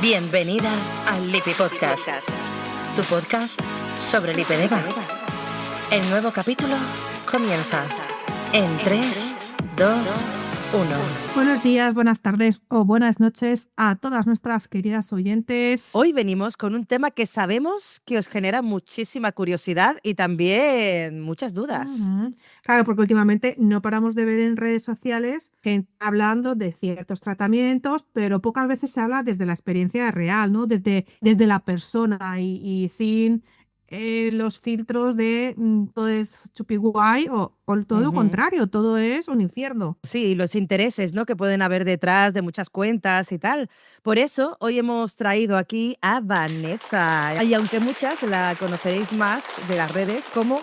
Bienvenida al Lipi Podcast, tu podcast sobre lipedema. El nuevo capítulo comienza en 3, 2, 1. Buenos días, buenas tardes o buenas noches a todas nuestras queridas oyentes. Hoy venimos con un tema que sabemos que os genera muchísima curiosidad y también muchas dudas. Ujú. Claro, porque últimamente no paramos de ver en redes sociales gente hablando de ciertos tratamientos, pero pocas veces se habla desde la experiencia real, ¿no? Desde la persona y sin los filtros de todo es chupi guay o todo lo Ujú. contrario, todo es un infierno. Sí, los intereses, ¿no?, que pueden haber detrás de muchas cuentas y tal. Por eso hoy hemos traído aquí a Vanessa. Y aunque muchas la conoceréis más de las redes como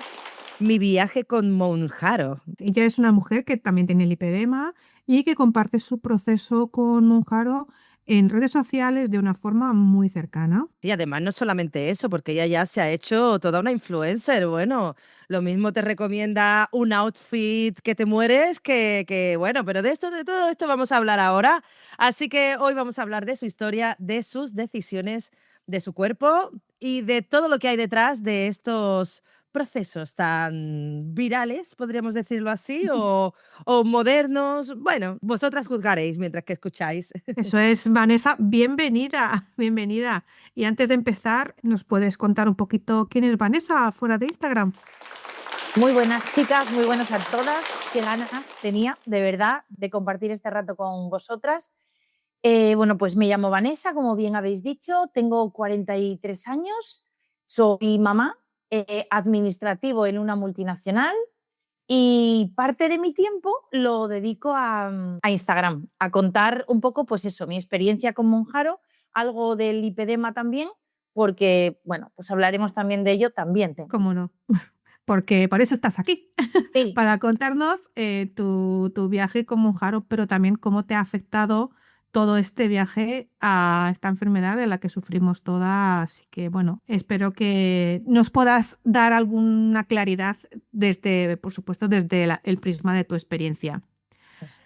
Mi viaje con Monjaro. Ella es una mujer que también tiene lipedema y que comparte su proceso con Monjaro en redes sociales de una forma muy cercana. Y además no solamente eso, porque ella ya se ha hecho toda una influencer. Bueno, lo mismo te recomienda un outfit que te mueres que bueno, pero de todo esto vamos a hablar ahora. Así que hoy vamos a hablar de su historia, de sus decisiones, de su cuerpo y de todo lo que hay detrás de estos procesos tan virales, podríamos decirlo así, o modernos. Bueno, vosotras juzgaréis mientras que escucháis. Eso es, Vanessa, bienvenida, bienvenida. Y antes de empezar, ¿nos puedes contar un poquito quién es Vanessa fuera de Instagram? Muy buenas chicas, muy buenas a todas. Qué ganas tenía, de verdad, de compartir este rato con vosotras. Bueno, pues me llamo Vanessa, como bien habéis dicho, tengo 43 años, soy mamá, administrativo en una multinacional y parte de mi tiempo lo dedico a Instagram, a contar un poco, pues eso, mi experiencia con Monjaro, algo del lipedema también, porque, bueno, pues hablaremos también de ello, también tengo. ¿Cómo no? Porque por eso estás aquí, Sí. para contarnos tu viaje con Monjaro, pero también cómo te ha afectado todo este viaje a esta enfermedad de la que sufrimos todas. Así que, bueno, espero que nos puedas dar alguna claridad desde, por supuesto, desde el prisma de tu experiencia. Pues,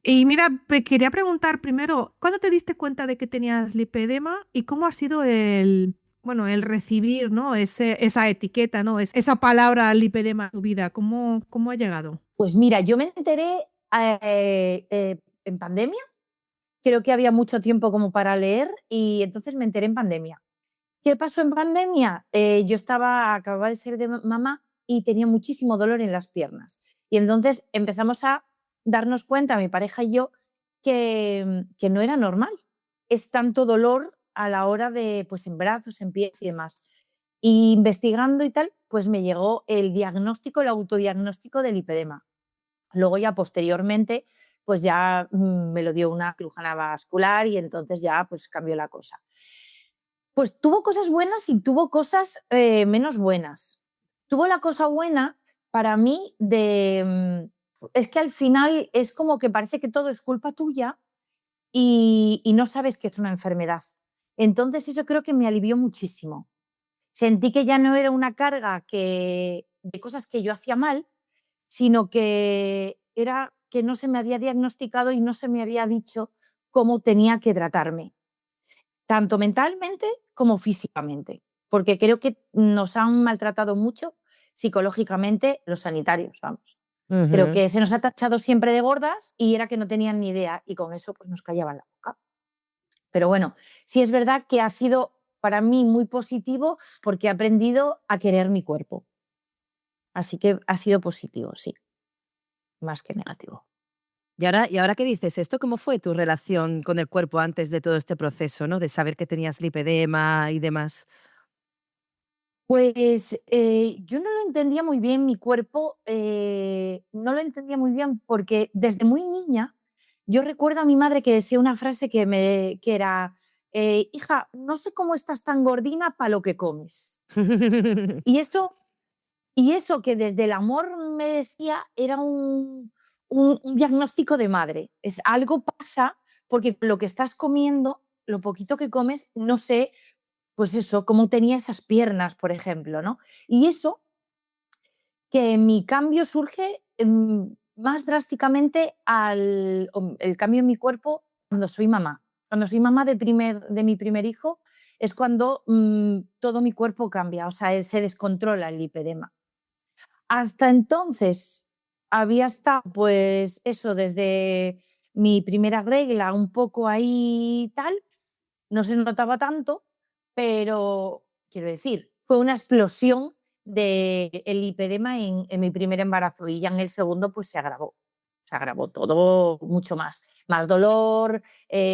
Y mira, quería preguntar primero, ¿cuándo te diste cuenta de que tenías lipedema y cómo ha sido bueno, el recibir, ¿no? Esa etiqueta, ¿no? Esa palabra lipedema en tu vida, ¿cómo ha llegado? Pues mira, yo me enteré en pandemia, creo que había mucho tiempo como para leer y entonces me enteré en pandemia. ¿Qué pasó en pandemia? Yo acababa de ser de mamá y tenía muchísimo dolor en las piernas. Y entonces empezamos a darnos cuenta, mi pareja y yo, que no era normal. Es tanto dolor a la hora de, pues en brazos, en pies y demás. Y investigando y tal, pues me llegó el diagnóstico, el autodiagnóstico del lipedema. Luego ya posteriormente, pues ya me lo dio una cirujana vascular y entonces ya pues cambió la cosa. Pues tuvo cosas buenas y tuvo cosas menos buenas. Tuvo la cosa buena para mí es que al final es como que parece que todo es culpa tuya y no sabes que es una enfermedad. Entonces eso creo que me alivió muchísimo. Sentí que ya no era una carga de cosas que yo hacía mal, sino que era que no se me había diagnosticado y no se me había dicho cómo tenía que tratarme, tanto mentalmente como físicamente, porque creo que nos han maltratado mucho psicológicamente los sanitarios, vamos. Creo Ujú. que se nos ha tachado siempre de gordas y era que no tenían ni idea y con eso pues nos callaban la boca. Pero bueno, sí es verdad que ha sido para mí muy positivo porque he aprendido a querer mi cuerpo. Así que ha sido positivo, sí, más que negativo. ¿Y ahora qué dices? ¿Esto cómo fue tu relación con el cuerpo antes de todo este proceso, ¿no? De saber que tenías lipedema y demás. Pues yo no lo entendía muy bien, mi cuerpo no lo entendía muy bien porque desde muy niña yo recuerdo a mi madre que decía una frase que era, hija, no sé cómo estás tan gordina para lo que comes. Y eso que desde el amor me decía era un diagnóstico de madre. Es algo pasa porque lo que estás comiendo, lo poquito que comes, no sé, pues eso, cómo tenía esas piernas, por ejemplo, ¿no? Y eso, que mi cambio surge más drásticamente el cambio en mi cuerpo cuando soy mamá. Cuando soy mamá de mi primer hijo es cuando todo mi cuerpo cambia, o sea, se descontrola el lipedema. Hasta entonces había estado, pues eso, desde mi primera regla, un poco ahí tal, no se notaba tanto, pero quiero decir, fue una explosión del lipedema en mi primer embarazo y ya en el segundo pues se agravó todo mucho más. Más dolor,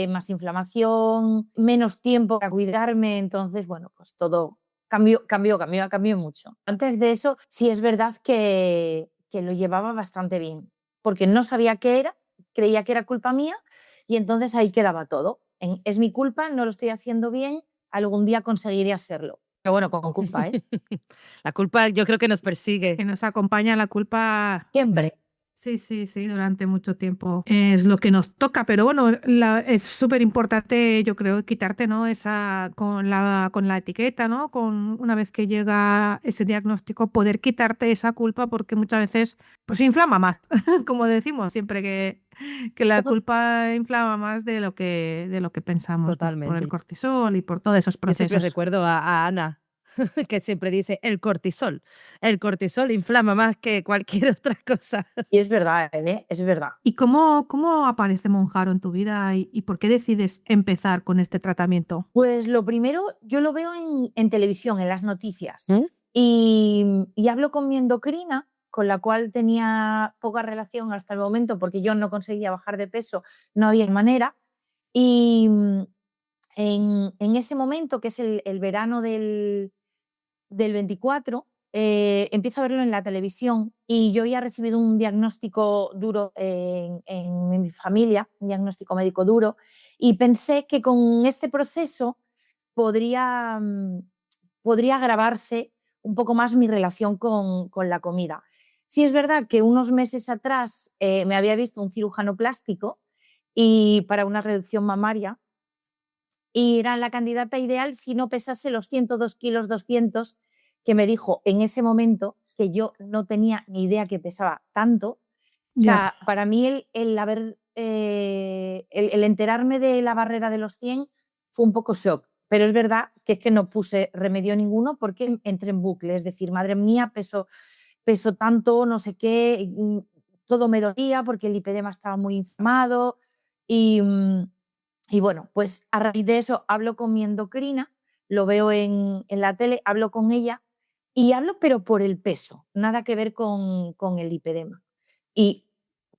más inflamación, menos tiempo para cuidarme, entonces, bueno, pues todo cambió mucho. Antes de eso, sí es verdad que lo llevaba bastante bien, porque no sabía qué era, creía que era culpa mía y entonces ahí quedaba todo. Es mi culpa, no lo estoy haciendo bien, algún día conseguiré hacerlo. Pero bueno, con culpa, ¿eh? La culpa yo creo que nos persigue. Que nos acompaña la culpa. Siempre. Sí, durante mucho tiempo es lo que nos toca, pero bueno, es súper importante, yo creo, quitarte, ¿no? Esa con la etiqueta, ¿no? Una vez que llega ese diagnóstico, poder quitarte esa culpa porque muchas veces pues inflama más, como decimos siempre que la culpa inflama más de lo que pensamos, pues, por el Totalmente. cortisol y por todos esos Yo siempre procesos. recuerdo a Ana, que siempre dice el cortisol. El cortisol inflama más que cualquier otra cosa. Y es verdad, ¿eh? Es verdad. ¿Y cómo aparece Monjaro en tu vida y por qué decides empezar con este tratamiento? Pues lo primero, yo lo veo en televisión, en las noticias. ¿Mm? Y hablo con mi endocrina, con la cual tenía poca relación hasta el momento, porque yo no conseguía bajar de peso, no había manera. Y en ese momento, que es el verano del 24, empiezo a verlo en la televisión y yo había recibido un diagnóstico duro en mi familia, un diagnóstico médico duro, y pensé que con este proceso podría, podría agravarse un poco más mi relación con la comida. Sí es verdad que unos meses atrás me había visto un cirujano plástico y para una reducción mamaria y era la candidata ideal si no pesase los 102 kilos 200 que me dijo en ese momento, que yo no tenía ni idea que pesaba tanto. O Ya, sea, para mí el enterarme de la barrera de los 100 fue un poco shock, pero es verdad que es que no puse remedio ninguno porque entré en bucle, es decir, madre mía, peso tanto, no sé qué, todo me dolía porque el lipedema estaba muy inflamado y, y bueno, pues a raíz de eso hablo con mi endocrina, lo veo en la tele, hablo con ella y hablo pero por el peso, nada que ver con el lipedema. Y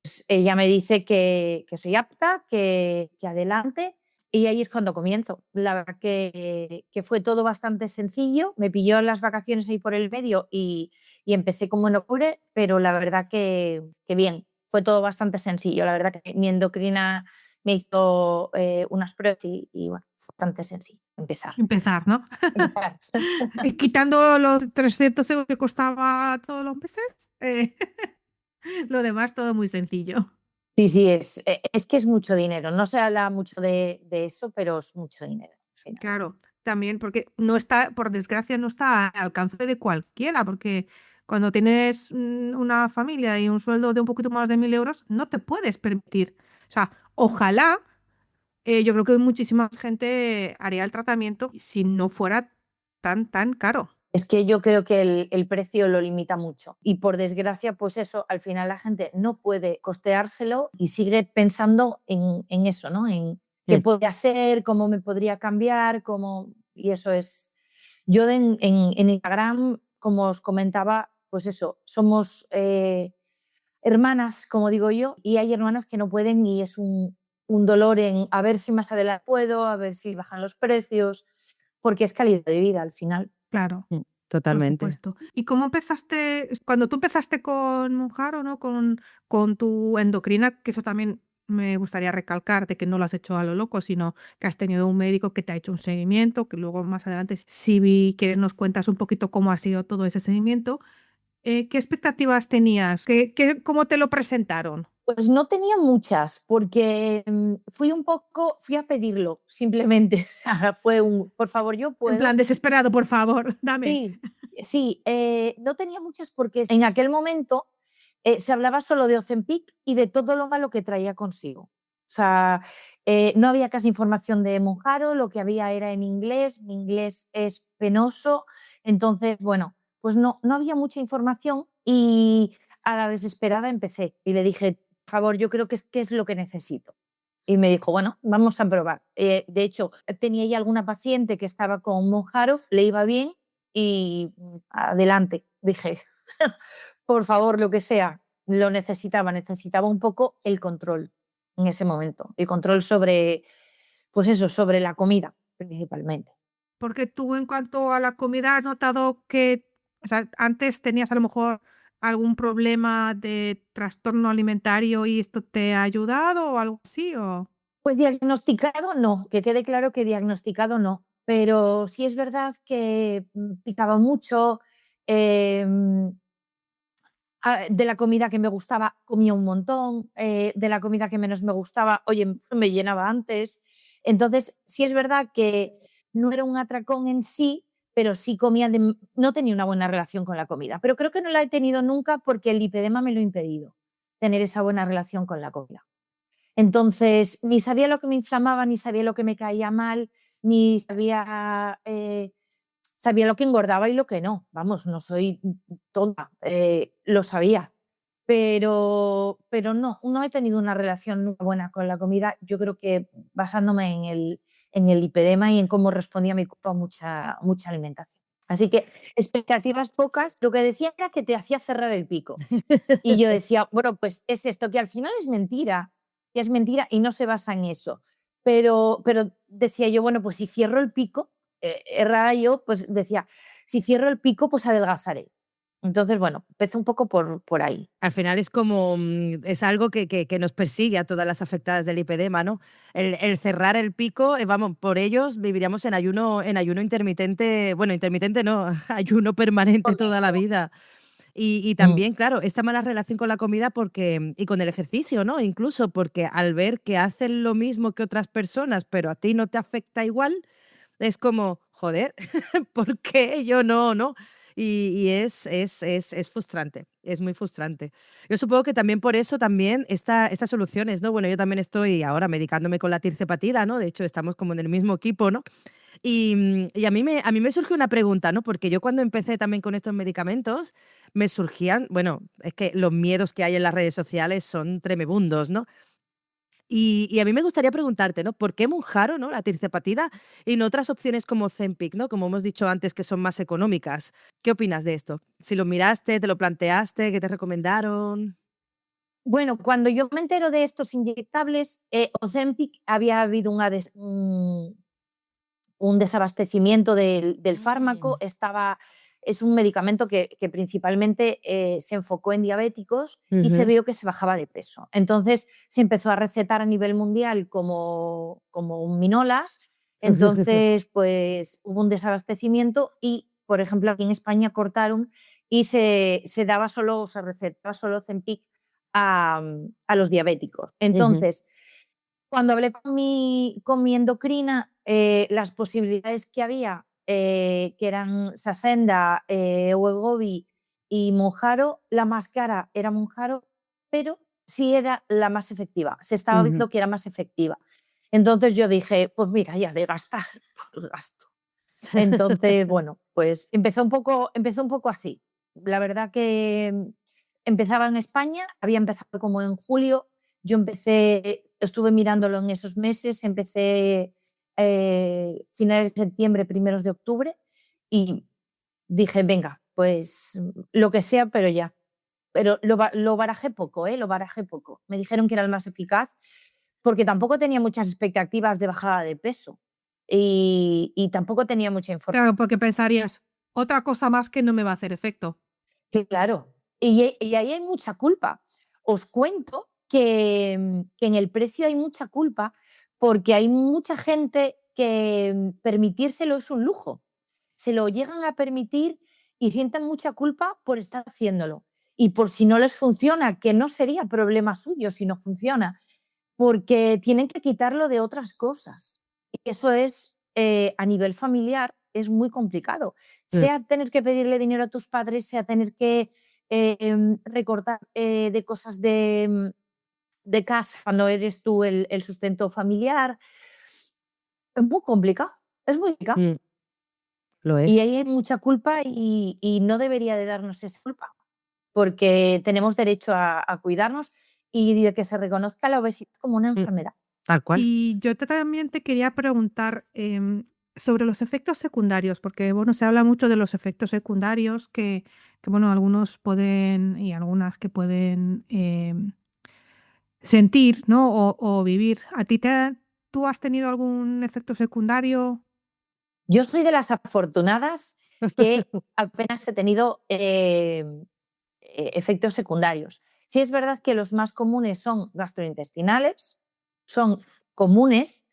pues, ella me dice que soy apta, que adelante y ahí es cuando comienzo. La verdad que fue todo bastante sencillo, me pilló en las vacaciones ahí por el medio y empecé como en octubre, pero la verdad que bien, fue todo bastante sencillo. La verdad que mi endocrina me hizo unas pruebas y bueno, fue bastante sencillo empezar, ¿no? empezar. Y quitando los 300 euros que costaba todos los meses, eh, lo demás todo muy sencillo. Sí, es que es mucho dinero. No se habla mucho de eso, pero es mucho dinero al final. Claro, también porque no está, por desgracia, no está al alcance de cualquiera, porque cuando tienes una familia y un sueldo de un poquito más de 1.000 euros, no te puedes permitir. O sea, ojalá, yo creo que muchísima gente haría el tratamiento si no fuera tan caro. Es que yo creo que el precio lo limita mucho y por desgracia, pues eso, al final la gente no puede costeárselo y sigue pensando en eso, ¿no? En qué Mm. podría ser, cómo me podría cambiar, y eso es. Yo en Instagram, como os comentaba, pues eso, somos hermanas, como digo yo, y hay hermanas que no pueden y es un dolor en a ver si más adelante puedo, a ver si bajan los precios, porque es calidad de vida al final. Claro. Por Totalmente. supuesto. ¿Y cómo empezaste, cuando tú empezaste con Monjaro, ¿no? Con tu endocrina, que eso también me gustaría recalcarte, que no lo has hecho a lo loco, sino que has tenido un médico que te ha hecho un seguimiento, que luego más adelante, si quieres, nos cuentas un poquito cómo ha sido todo ese seguimiento. ¿Qué expectativas tenías? ¿Cómo te lo presentaron? Pues no tenía muchas, porque fui a pedirlo, simplemente. O sea, fue por favor, yo En puedo. plan, desesperado, por favor, dame. Sí, sí, no tenía muchas porque en aquel momento se hablaba solo de Ozempic y de todo lo malo que traía consigo. O sea, no había casi información de Monjaro, lo que había era en inglés, mi inglés es penoso, entonces, bueno, pues no había mucha información y a la desesperada empecé y le dije, por favor, yo creo que es lo que necesito. Y me dijo, bueno, vamos a probar. De hecho, tenía ya alguna paciente que estaba con Monjaro, le iba bien y adelante, dije, por favor, lo que sea, lo necesitaba un poco el control en ese momento, el control sobre, pues eso, sobre la comida principalmente. Porque tú en cuanto a la comida has notado que, o sea, antes tenías a lo mejor algún problema de trastorno alimentario y esto te ha ayudado o algo así, o... Pues diagnosticado no, que quede claro que diagnosticado no, pero sí es verdad que picaba mucho, em, de la comida que me gustaba comía un montón, de la comida que menos me gustaba, oye, me llenaba antes. Entonces, sí es verdad que no era un atracón en sí, pero sí comía no tenía una buena relación con la comida. Pero creo que no la he tenido nunca porque el lipedema me lo ha impedido, tener esa buena relación con la comida. Entonces, ni sabía lo que me inflamaba, ni sabía lo que me caía mal, ni sabía lo que engordaba y lo que no. Vamos, no soy tonta, lo sabía. Pero no he tenido una relación nunca buena con la comida. Yo creo que basándome en el lipedema y en cómo respondía mi cuerpo a mucha alimentación. Así que expectativas pocas. Lo que decía era que te hacía cerrar el pico. Y yo decía, bueno, pues es esto, que al final es mentira y no se basa en eso. Pero decía yo, bueno, pues si cierro el pico, errada yo, pues decía, si cierro el pico, pues adelgazaré. Entonces, bueno, empecé un poco por ahí. Al final es como, es algo que nos persigue a todas las afectadas del lipedema, ¿no? El cerrar el pico, vamos, por ellos viviríamos en ayuno intermitente, bueno, intermitente no, ayuno permanente toda la Correcto. vida. Y Mm. también, claro, esta mala relación con la comida porque, y con el ejercicio, ¿no? Incluso porque al ver que hacen lo mismo que otras personas, pero a ti no te afecta igual, es como, joder, ¿por qué yo no, no? Y es frustrante, es muy frustrante. Yo supongo que también por eso también estas soluciones, ¿no? Bueno, yo también estoy ahora medicándome con la tircepatida, ¿no? De hecho, estamos como en el mismo equipo, ¿no? Y a mí me surgió una pregunta, ¿no? Porque yo cuando empecé también con estos medicamentos, me surgían, bueno, es que los miedos que hay en las redes sociales son tremebundos, ¿no? Y a mí me gustaría preguntarte, ¿no? ¿Por qué Mounjaro, ¿no? La tircepatida y no otras opciones como Ozempic, ¿no? Como hemos dicho antes, que son más económicas. ¿Qué opinas de esto? Si lo miraste, te lo planteaste, ¿qué te recomendaron? Bueno, cuando yo me entero de estos inyectables, Ozempic había habido un desabastecimiento del fármaco. Mm. Es un medicamento que principalmente se enfocó en diabéticos y se Ujú. vio que se bajaba de peso. Entonces se empezó a recetar a nivel mundial como un Minolas. Entonces, pues hubo un desabastecimiento y, por ejemplo, aquí en España cortaron y se daba solo, se recetaba solo Ozempic a los diabéticos. Ujú. Entonces, cuando hablé con mi endocrina, las posibilidades que había, que eran Saxenda, Wegovy y Mounjaro, la más cara era Mounjaro, pero sí era la más efectiva. Se estaba Ujú. viendo que era más efectiva. Entonces yo dije, pues mira, ya de gastar, pues gasto. Entonces, bueno, pues empezó un poco así. La verdad que empezaba en España, había empezado como en julio, yo estuve mirándolo en esos meses, empecé finales de septiembre, primeros de octubre y dije, venga, pues lo que sea, pero ya. Pero lo barajé poco, ¿eh? Lo barajé poco. Me dijeron que era el más eficaz porque tampoco tenía muchas expectativas de bajada de peso y tampoco tenía mucha información. Claro, porque pensarías, otra cosa más que no me va a hacer efecto. Claro, y ahí hay mucha culpa. Os cuento que en el precio hay mucha culpa porque hay mucha gente que permitírselo es un lujo. Se lo llegan a permitir y sienten mucha culpa por estar haciéndolo. Y por si no les funciona, que no sería problema suyo si no funciona, porque tienen que quitarlo de otras cosas. Y eso es, a nivel familiar, es muy complicado. Mm. Sea tener que pedirle dinero a tus padres, sea tener que recortar de cosas de casa, no eres tú el sustento familiar. Es muy complicado, es muy complicado. Mm, lo Y es. ahí hay mucha culpa y no debería de darnos esa culpa, porque tenemos derecho a cuidarnos y de que se reconozca la obesidad como una Mm, enfermedad. tal cual. Y yo también te quería preguntar sobre los efectos secundarios, porque bueno, se habla mucho de los efectos secundarios que, bueno, algunos pueden y algunas que pueden sentir, ¿no? O vivir. ¿Tú has tenido algún efecto secundario? Yo soy de las afortunadas que apenas he tenido efectos secundarios. Sí es verdad que los más comunes son gastrointestinales, son comunes,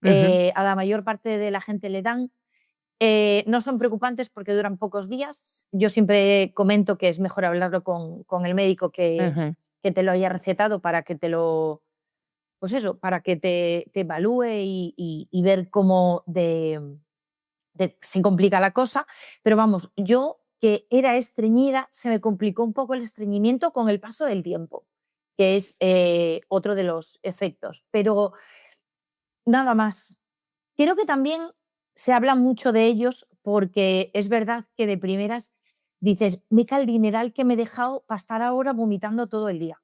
Ujú. a la mayor parte de la gente le dan. No son preocupantes porque duran pocos días. Yo siempre comento que es mejor hablarlo con el médico Ujú. que te lo haya recetado para que te lo, pues eso, para que te evalúe y ver cómo se complica la cosa. Pero vamos, yo que era estreñida, se me complicó un poco el estreñimiento con el paso del tiempo, que es otro de los efectos. Pero nada más. Creo que también se habla mucho de ellos porque es verdad que de primeras dices, mica el dineral que me he dejado para estar ahora vomitando todo el día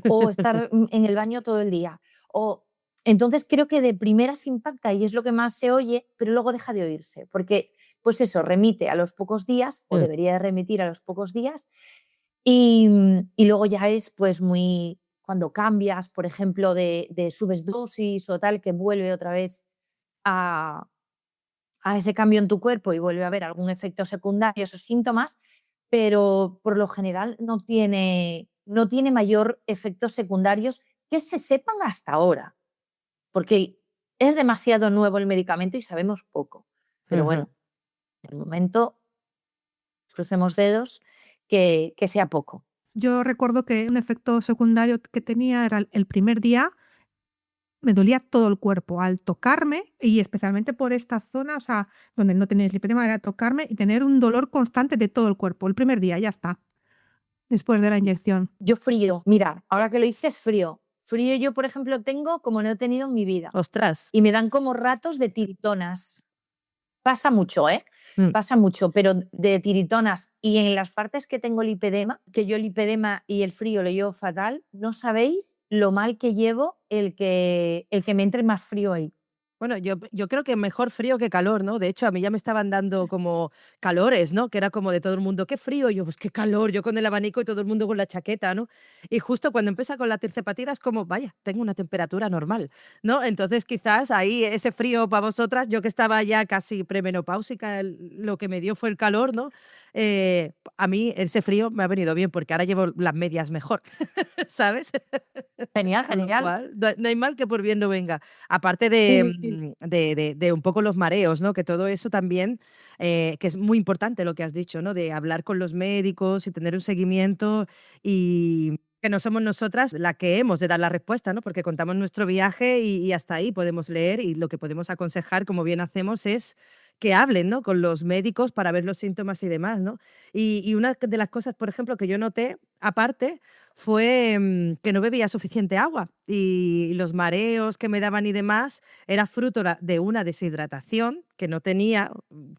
o estar en el baño todo el día. O, entonces creo que de primeras impacta y es lo que más se oye, pero luego deja de oírse, porque pues eso remite a los pocos días o Mm, debería de remitir a los pocos días y luego ya es pues muy cuando cambias, por ejemplo, de subes dosis o tal, que vuelve otra vez a, a ese cambio en tu cuerpo y vuelve a haber algún efecto secundario, esos síntomas, pero por lo general no tiene mayor efectos secundarios que se sepan hasta ahora, porque es demasiado nuevo el medicamento y sabemos poco. Pero ujú. bueno, de momento, crucemos dedos que sea poco. Yo recuerdo que un efecto secundario que tenía era el primer día me dolía todo el cuerpo al tocarme y especialmente por esta zona, o sea, donde no tenéis lipedema, era tocarme y tener un dolor constante de todo el cuerpo. El primer día, ya está, después de la inyección. Yo frío, mira, ahora que lo dices frío. Frío yo, por ejemplo, tengo como no he tenido en mi vida. Ostras. Y me dan como ratos de tiritonas. Pasa mucho, ¿eh? Mm. Pasa mucho, pero de tiritonas y en las partes que tengo lipedema, que yo el lipedema y el frío lo llevo fatal, no sabéis lo mal que llevo el que me entre más frío ahí. Bueno, yo creo que mejor frío que calor, ¿no? De hecho, a mí ya me estaban dando como calores, ¿no? Que era como de todo el mundo, qué frío. Y yo, pues qué calor, yo con el abanico y todo el mundo con la chaqueta, ¿no? Y justo cuando empieza con la tercepatida es como, vaya, tengo una temperatura normal, ¿no? Entonces quizás ahí ese frío para vosotras, yo que estaba ya casi premenopáusica, lo que me dio fue el calor, ¿no? A mí ese frío me ha venido bien porque ahora llevo las medias mejor, ¿sabes? Genial, Con lo genial. cual, no hay mal que por bien no venga. Aparte Sí, sí. de un poco los mareos, ¿no? Que todo eso también, que es muy importante lo que has dicho, ¿no? De hablar con los médicos y tener un seguimiento y que no somos nosotras la que hemos de dar la respuesta, ¿no? Porque contamos nuestro viaje y hasta ahí podemos leer y lo que podemos aconsejar, como bien hacemos, es que hablen, ¿no? Con los médicos para ver los síntomas y demás, ¿no? Y una de las cosas, por ejemplo, que yo noté, aparte, fue que no bebía suficiente agua y los mareos que me daban y demás era fruto de una deshidratación que no tenía,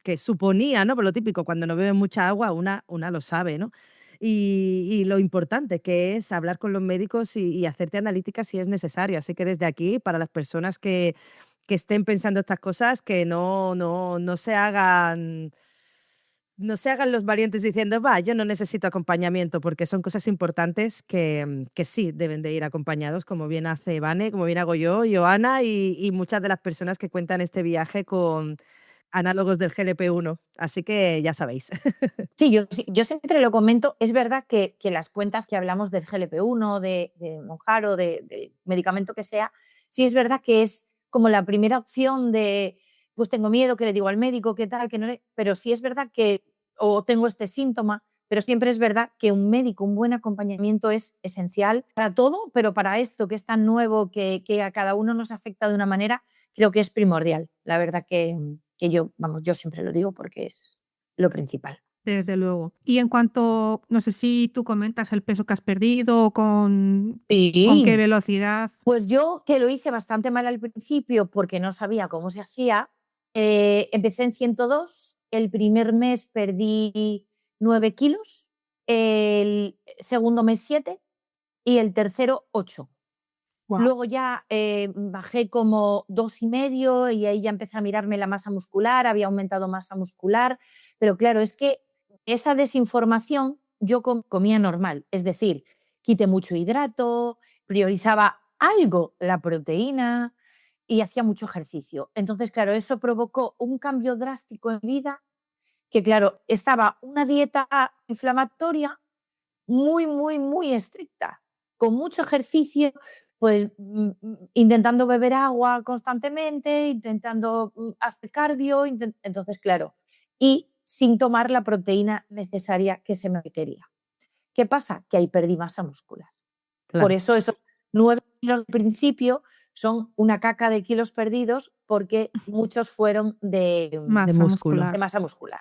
que suponía, ¿no? Por lo típico, cuando no bebe mucha agua, una lo sabe, ¿no? Y lo importante que es hablar con los médicos y hacerte analíticas si es necesario. Así que desde aquí, para las personas que estén pensando estas cosas, que no se hagan no se hagan los valientes diciendo, va, yo no necesito acompañamiento, porque son cosas importantes que sí deben de ir acompañados, como bien hace Vane, como bien hago yo, Joana y muchas de las personas que cuentan este viaje con análogos del GLP-1. Así que ya sabéis. Sí, yo siempre lo comento. Es verdad que las cuentas que hablamos del GLP-1, de Monjaro, de medicamento que sea, sí es verdad que es como la primera opción de, pues tengo miedo, que le digo al médico, qué tal, que no pero sí es verdad que, o tengo este síntoma, pero siempre es verdad que un médico, un buen acompañamiento es esencial para todo, pero para esto que es tan nuevo, que a cada uno nos afecta de una manera, creo que es primordial. La verdad que yo, vamos, yo siempre lo digo porque es lo principal. desde luego. Y en cuanto, no sé si tú comentas el peso que has perdido o con qué Sí. velocidad. Pues yo, que lo hice bastante mal al principio porque no sabía cómo se hacía, empecé en 102, el primer mes perdí 9 kilos, el segundo mes 7 y el tercero 8. Guau. Luego ya bajé como 2,5 y ahí ya empecé a mirarme la masa muscular, había aumentado masa muscular, pero claro, es que esa desinformación yo comía normal, es decir, quité mucho hidrato, priorizaba algo la proteína y hacía mucho ejercicio. Entonces, claro, eso provocó un cambio drástico en mi vida, que claro, estaba una dieta inflamatoria muy, muy, muy estricta, con mucho ejercicio, pues intentando beber agua constantemente, intentando hacer cardio, entonces, claro, y sin tomar la proteína necesaria que se me quería. ¿Qué pasa? Que ahí perdí masa muscular. Por Claro. eso esos 9 kilos al principio son una caca de kilos perdidos, porque muchos fueron de Masa músculo. muscular. masa muscular.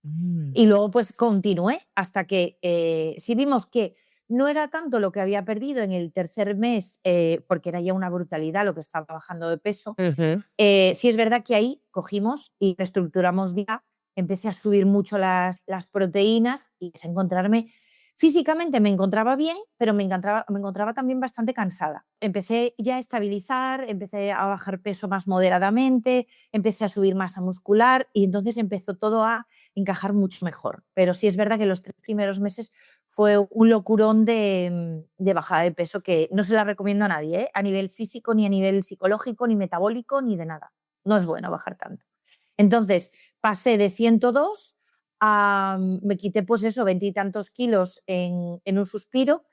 Mm. Y luego pues continué hasta que si vimos que no era tanto lo que había perdido en el tercer mes, porque era ya una brutalidad lo que estaba bajando de peso, Ujú. sí es verdad que ahí cogimos y reestructuramos día, empecé a subir mucho las proteínas y empecé a encontrarme, físicamente me encontraba bien, pero me encontraba también bastante cansada. Empecé ya a estabilizar, empecé a bajar peso más moderadamente, empecé a subir masa muscular y entonces empezó todo a encajar mucho mejor. Pero sí es verdad que los 3 primeros meses fue un locurón de bajada de peso que no se la recomiendo a nadie, ¿eh? A nivel físico, ni a nivel psicológico, ni metabólico, ni de nada. No es bueno bajar tanto. Entonces, pasé de 102 a, me quité pues eso, 20 y tantos kilos en un suspiro.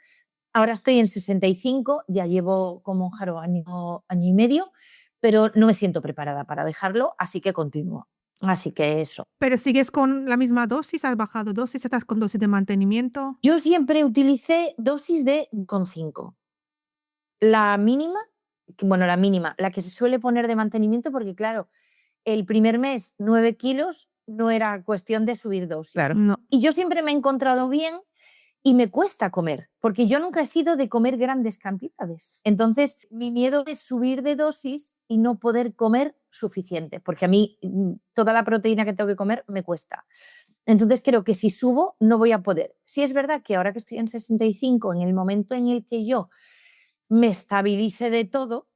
Ahora estoy en 65, ya llevo como un jaro año y medio, pero no me siento preparada para dejarlo, así que continúo. Así que eso. ¿Pero sigues con la misma dosis? ¿Has bajado dosis? ¿Estás con dosis de mantenimiento? Yo siempre utilicé dosis de 5. La mínima, bueno, la que se suele poner de mantenimiento, porque claro, el primer mes 9 kilos no era cuestión de subir dosis. Claro. No. Y yo siempre me he encontrado bien y me cuesta comer, porque yo nunca he sido de comer grandes cantidades. Entonces, mi miedo es subir de dosis y no poder comer suficiente, porque a mí toda la proteína que tengo que comer me cuesta. Entonces, creo que si subo no voy a poder. Sí es verdad que ahora que estoy en 65, en el momento en el que yo me estabilice de todo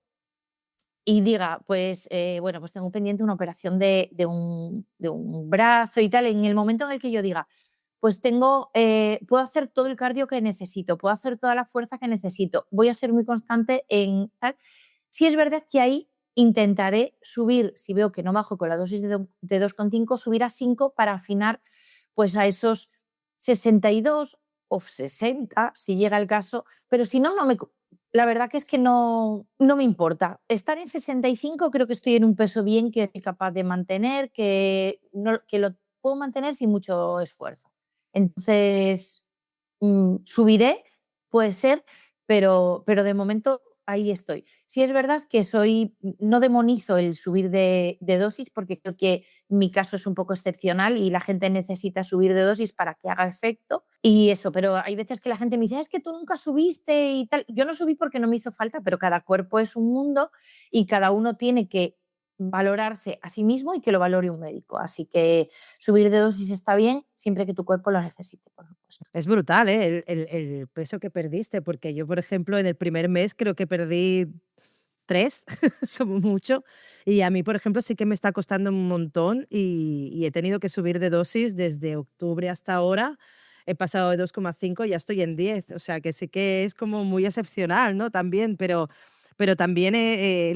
y diga, pues, bueno, pues tengo pendiente una operación de un brazo y tal, en el momento en el que yo diga, pues puedo hacer todo el cardio que necesito, puedo hacer toda la fuerza que necesito, voy a ser muy constante en tal. Sí es verdad que ahí intentaré subir, si veo que no bajo con la dosis de 2,5, subir a 5 para afinar pues a esos 62 o 60, si llega el caso, pero si no, la verdad que es que no me importa. Estar en 65 creo que estoy en un peso bien que soy capaz de mantener, que lo puedo mantener sin mucho esfuerzo. Entonces, subiré, puede ser, pero de momento ahí estoy. Sí es verdad que no demonizo el subir de dosis, porque creo que mi caso es un poco excepcional y la gente necesita subir de dosis para que haga efecto y eso, pero hay veces que la gente me dice, es que tú nunca subiste y tal. Yo no subí porque no me hizo falta, pero cada cuerpo es un mundo y cada uno tiene que valorarse a sí mismo y que lo valore un médico. Así que subir de dosis está bien siempre que tu cuerpo lo necesite, por supuesto. Es brutal, ¿eh? El peso que perdiste, porque yo, por ejemplo, en el primer mes creo que perdí 3, como mucho, y a mí, por ejemplo, sí que me está costando un montón y he tenido que subir de dosis desde octubre hasta ahora. He pasado de 2,5 y ya estoy en 10, o sea que sí que es como muy excepcional, ¿no? También, pero también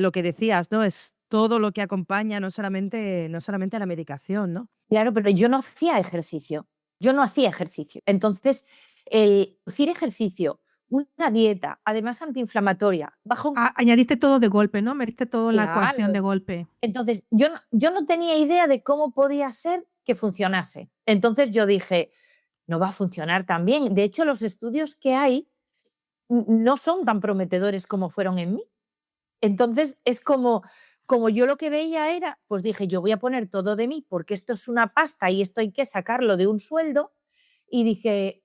lo que decías, ¿no? Es todo lo que acompaña, no solamente a la medicación, ¿no? Claro, pero yo no hacía ejercicio. Yo no hacía ejercicio. Entonces, el hacer ejercicio, una dieta, además antiinflamatoria, bajo. Añadiste todo de golpe, ¿no? Metiste todo en la ecuación Claro. de golpe. Entonces, yo no tenía idea de cómo podía ser que funcionase. Entonces yo dije, no va a funcionar tan bien. De hecho, los estudios que hay no son tan prometedores como fueron en mí. Entonces, es como como yo lo que veía era, pues dije, yo voy a poner todo de mí porque esto es una pasta y esto hay que sacarlo de un sueldo. Y dije,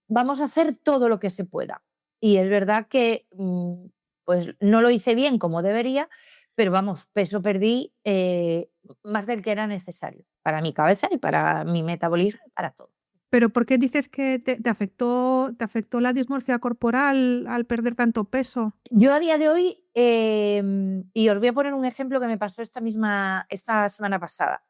vamos a hacer todo lo que se pueda. Y es verdad que pues no lo hice bien como debería, pero vamos, peso perdí más del que era necesario para mi cabeza y para mi metabolismo y para todo. ¿Pero por qué dices que te afectó la dismorfia corporal al perder tanto peso? Yo a día de hoy, y os voy a poner un ejemplo que me pasó esta semana pasada.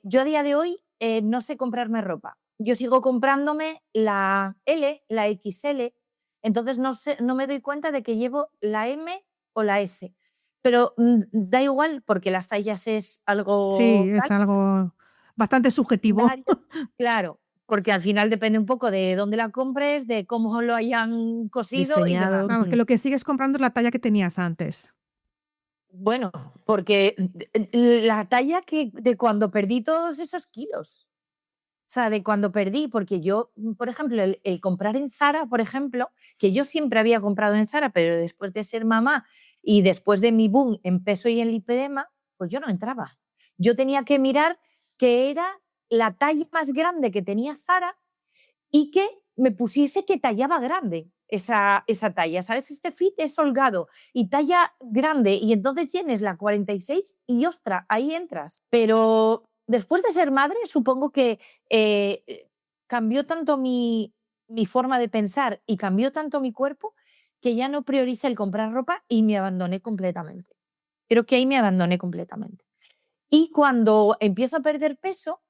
Yo a día de hoy no sé comprarme ropa. Yo sigo comprándome la L, la XL, entonces no me doy cuenta de que llevo la M o la S. Pero da igual porque las tallas es algo Sí, es tal, algo bastante subjetivo. claro, porque al final depende un poco de dónde la compres, de cómo lo hayan cosido y demás. Diseñado. Vamos, que lo que sigues comprando es la talla que tenías antes. Bueno, porque la talla de cuando perdí todos esos kilos. O sea, de cuando perdí, porque yo, por ejemplo, el comprar en Zara, por ejemplo, que yo siempre había comprado en Zara, pero después de ser mamá y después de mi boom en peso y en lipedema, pues yo no entraba. Yo tenía que mirar que era la talla más grande que tenía Zara y que me pusiese que tallaba grande esa talla, ¿sabes? Este fit es holgado y talla grande y entonces tienes la 46 y ostras, ahí entras. Pero después de ser madre, supongo que cambió tanto mi forma de pensar y cambió tanto mi cuerpo que ya no prioriza el comprar ropa y me abandoné completamente. Creo que ahí me abandoné completamente. Y cuando empiezo a perder peso,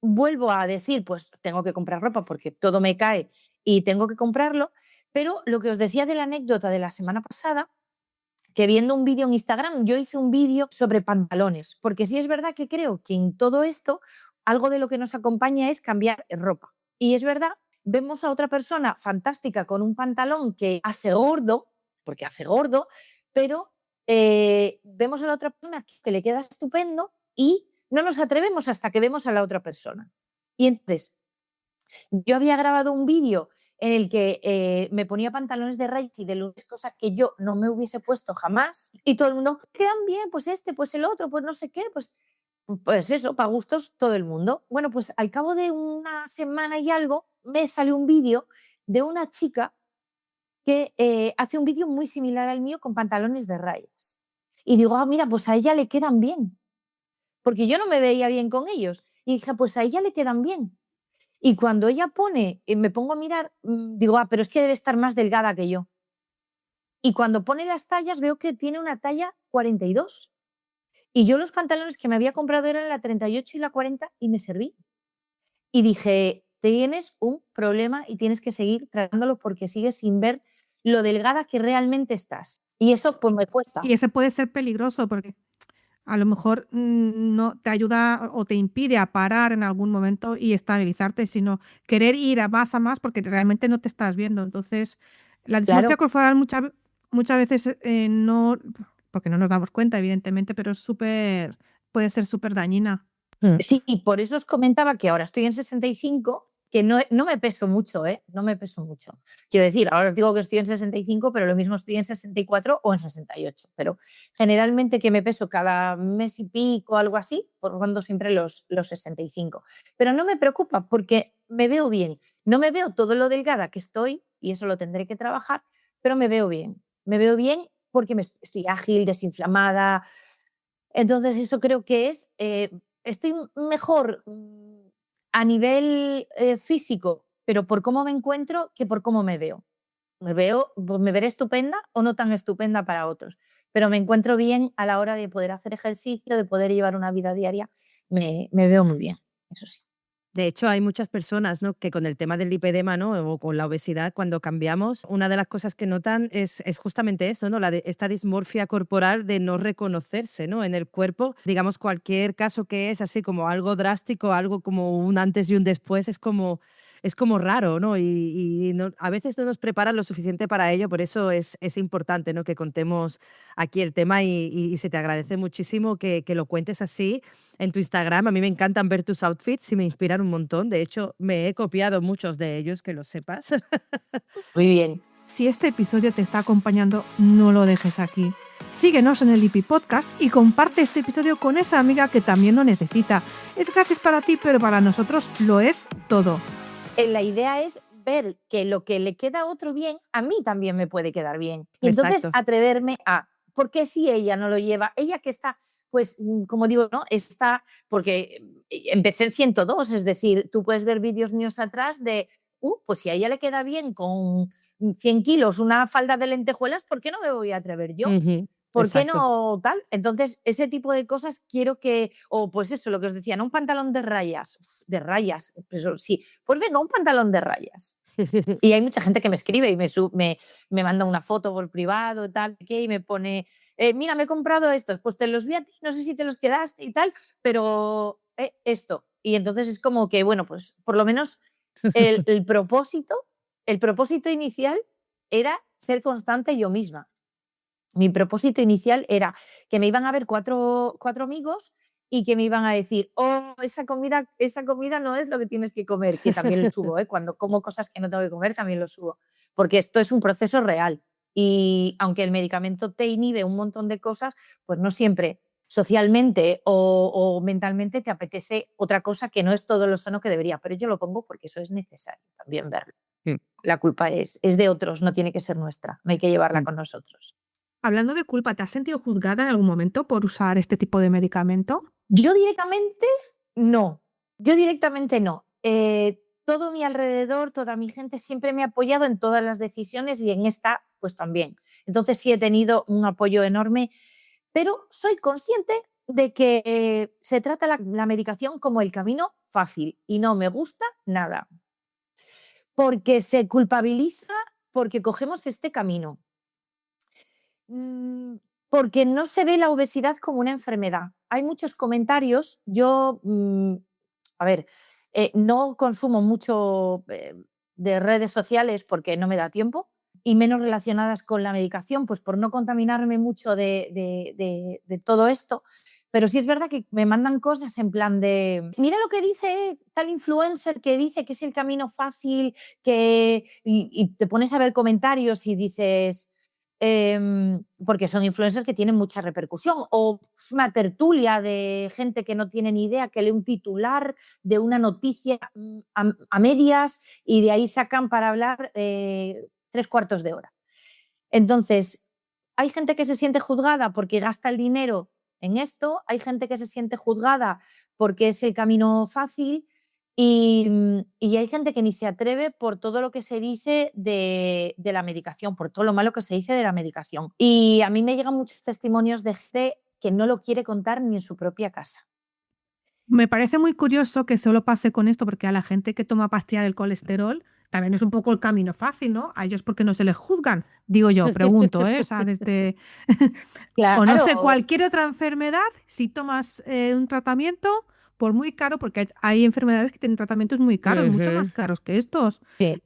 vuelvo a decir, pues tengo que comprar ropa porque todo me cae y tengo que comprarlo, pero lo que os decía de la anécdota de la semana pasada, que viendo un vídeo en Instagram, yo hice un vídeo sobre pantalones, porque sí es verdad que creo que en todo esto algo de lo que nos acompaña es cambiar ropa. Y es verdad, vemos a otra persona fantástica con un pantalón que hace gordo, porque hace gordo, pero vemos a la otra persona que le queda estupendo y no nos atrevemos hasta que vemos a la otra persona. Y entonces, yo había grabado un vídeo en el que me ponía pantalones de rayas y de lunes, cosa que yo no me hubiese puesto jamás. Y todo el mundo, quedan bien, pues este, pues el otro, pues no sé qué, pues eso, para gustos todo el mundo. Bueno, pues al cabo de una semana y algo, me salió un vídeo de una chica que hace un vídeo muy similar al mío con pantalones de rayas. Y digo, mira, pues a ella le quedan bien. Porque yo no me veía bien con ellos. Y dije, pues a ella le quedan bien. Y cuando ella pone, me pongo a mirar, digo, pero es que debe estar más delgada que yo. Y cuando pone las tallas, veo que tiene una talla 42. Y yo los pantalones que me había comprado eran la 38 y la 40 y me serví. Y dije, tienes un problema y tienes que seguir tratándolo porque sigues sin ver lo delgada que realmente estás. Y eso pues me cuesta. Y ese puede ser peligroso porque a lo mejor no te ayuda o te impide a parar en algún momento y estabilizarte, sino querer ir a más porque realmente no te estás viendo. Entonces, la dismorfia Claro. corporal muchas veces no, porque no nos damos cuenta, evidentemente, pero puede ser súper dañina. Sí, y por eso os comentaba que ahora estoy en 65, que no me peso mucho, no me peso mucho. Quiero decir, ahora os digo que estoy en 65, pero lo mismo estoy en 64 o en 68. Pero generalmente que me peso cada mes y pico, algo así, por cuando siempre los 65. Pero no me preocupa porque me veo bien. No me veo todo lo delgada que estoy, y eso lo tendré que trabajar, pero me veo bien. Me veo bien porque estoy ágil, desinflamada. Entonces eso creo que es... estoy mejor a nivel físico, pero por cómo me encuentro que por cómo me veo. Me veré estupenda o no tan estupenda para otros, pero me encuentro bien a la hora de poder hacer ejercicio, de poder llevar una vida diaria, me veo muy bien, eso sí. De hecho, hay muchas personas, ¿no?, que con el tema del lipedema, ¿no?, o con la obesidad, cuando cambiamos, una de las cosas que notan es justamente eso, ¿no?, esta dismorfia corporal de no reconocerse, ¿no?, en el cuerpo. Digamos, cualquier caso que es así como algo drástico, algo como un antes y un después, es como raro, ¿no? Y a veces no nos preparan lo suficiente para ello, por eso es importante, ¿no?, que contemos aquí el tema y se te agradece muchísimo que lo cuentes así en tu Instagram. A mí me encantan ver tus outfits y me inspiran un montón. De hecho, me he copiado muchos de ellos, que lo sepas. Muy bien. Si este episodio te está acompañando, no lo dejes aquí. Síguenos en el IP Podcast y comparte este episodio con esa amiga que también lo necesita. Es gratis para ti, pero para nosotros lo es todo. La idea es ver que lo que le queda a otro bien, a mí también me puede quedar bien. Y entonces Exacto. atreverme a, ¿por qué si ella no lo lleva? Ella que está, pues, como digo, ¿no? Está, porque empecé en 102, es decir, tú puedes ver vídeos míos atrás de, pues si a ella le queda bien con 100 kilos una falda de lentejuelas, ¿por qué no me voy a atrever yo? Ujú, ¿Por qué exacto. no tal? Entonces, ese tipo de cosas quiero que, o pues eso, lo que os decía, ¿no? Un pantalón de rayas, pues sí, pues venga, un pantalón de rayas. Y hay mucha gente que me escribe y me manda una foto por privado, tal, y me pone, mira, me he comprado estos, pues te los di a ti, no sé si te los quedaste y tal, pero esto. Y entonces es como que, bueno, pues por lo menos el propósito inicial era ser constante yo misma. Mi propósito inicial era que me iban a ver cuatro amigos y que me iban a decir, oh, esa comida no es lo que tienes que comer, que también lo subo, cuando como cosas que no tengo que comer también lo subo, porque esto es un proceso real y aunque el medicamento te inhibe un montón de cosas, pues no siempre socialmente o mentalmente te apetece otra cosa que no es todo lo sano que debería, pero yo lo pongo porque eso es necesario también verlo. Mm, La culpa es de otros, no tiene que ser nuestra, no hay que llevarla mm. con nosotros. Hablando de culpa, ¿te has sentido juzgada en algún momento por usar este tipo de medicamento? Yo directamente no, yo directamente no. Todo mi alrededor, toda mi gente siempre me ha apoyado en todas las decisiones y en esta, pues también. Entonces sí he tenido un apoyo enorme, pero soy consciente de que se trata la medicación como el camino fácil y no me gusta nada, porque se culpabiliza porque cogemos este camino. Mm, Porque no se ve la obesidad como una enfermedad. Hay muchos comentarios. Yo, a ver, no consumo mucho de redes sociales porque no me da tiempo y menos relacionadas con la medicación, pues por no contaminarme mucho de todo esto. Pero sí es verdad que me mandan cosas en plan de, mira lo que dice tal influencer que dice que es el camino fácil, y te pones a ver comentarios y dices, porque son influencers que tienen mucha repercusión, o es una tertulia de gente que no tiene ni idea, que lee un titular de una noticia a medias y de ahí sacan para hablar 3/4 de hora. Entonces, hay gente que se siente juzgada porque gasta el dinero en esto, hay gente que se siente juzgada porque es el camino fácil y hay gente que ni se atreve por todo lo que se dice de la medicación, por todo lo malo que se dice de la medicación. Y a mí me llegan muchos testimonios de gente que no lo quiere contar ni en su propia casa. Me parece muy curioso que solo pase con esto, porque a la gente que toma pastilla del colesterol también es un poco el camino fácil, ¿no? A ellos porque no se les juzgan, digo yo, pregunto, ¿eh? O sea, desde... O no sé, Claro, cualquier otra enfermedad, si tomas un tratamiento, por muy caro, porque hay enfermedades que tienen tratamientos muy caros, mucho más Ujú. caros que estos. sí.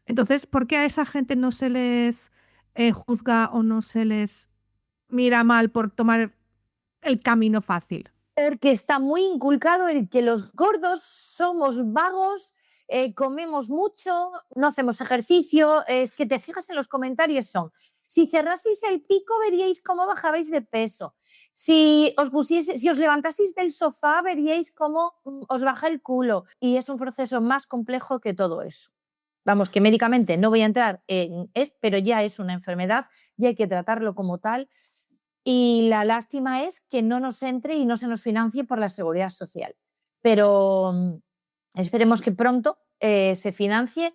Entonces, ¿por qué a esa gente no se les juzga o no se les mira mal por tomar el camino fácil? Porque está muy inculcado el que los gordos somos vagos, comemos mucho, no hacemos ejercicio. Es que te fijas en los comentarios son, si cerraseis el pico veríais cómo bajabais de peso. Si os levantaseis del sofá veríais cómo os baja el culo. Y es un proceso más complejo que todo eso. Vamos, que médicamente no voy a entrar en esto, pero ya es una enfermedad y hay que tratarlo como tal. Y la lástima es que no nos entre y no se nos financie por la seguridad social. Pero esperemos que pronto se financie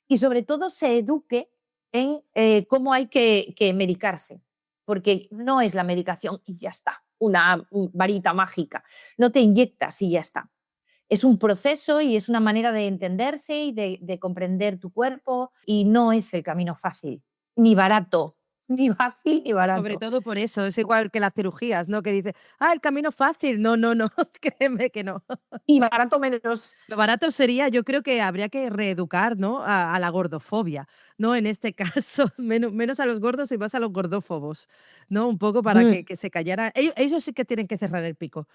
y sobre todo se eduque en cómo hay que medicarse, porque no es la medicación y ya está, una varita mágica. No te inyectas y ya está. Es un proceso y es una manera de entenderse y de comprender tu cuerpo y no es el camino fácil, ni barato, ni fácil ni Sobre barato. todo por eso, es igual que las cirugías, ¿no? Que dice, el camino fácil. No, no, no, créeme que no. Y barato menos. Lo barato sería, yo creo que habría que reeducar, ¿no? A la gordofobia, ¿no? En este caso, menos a los gordos y más a los gordófobos, ¿no? Un poco para Mm, que se callara. Ellos sí que tienen que cerrar el pico.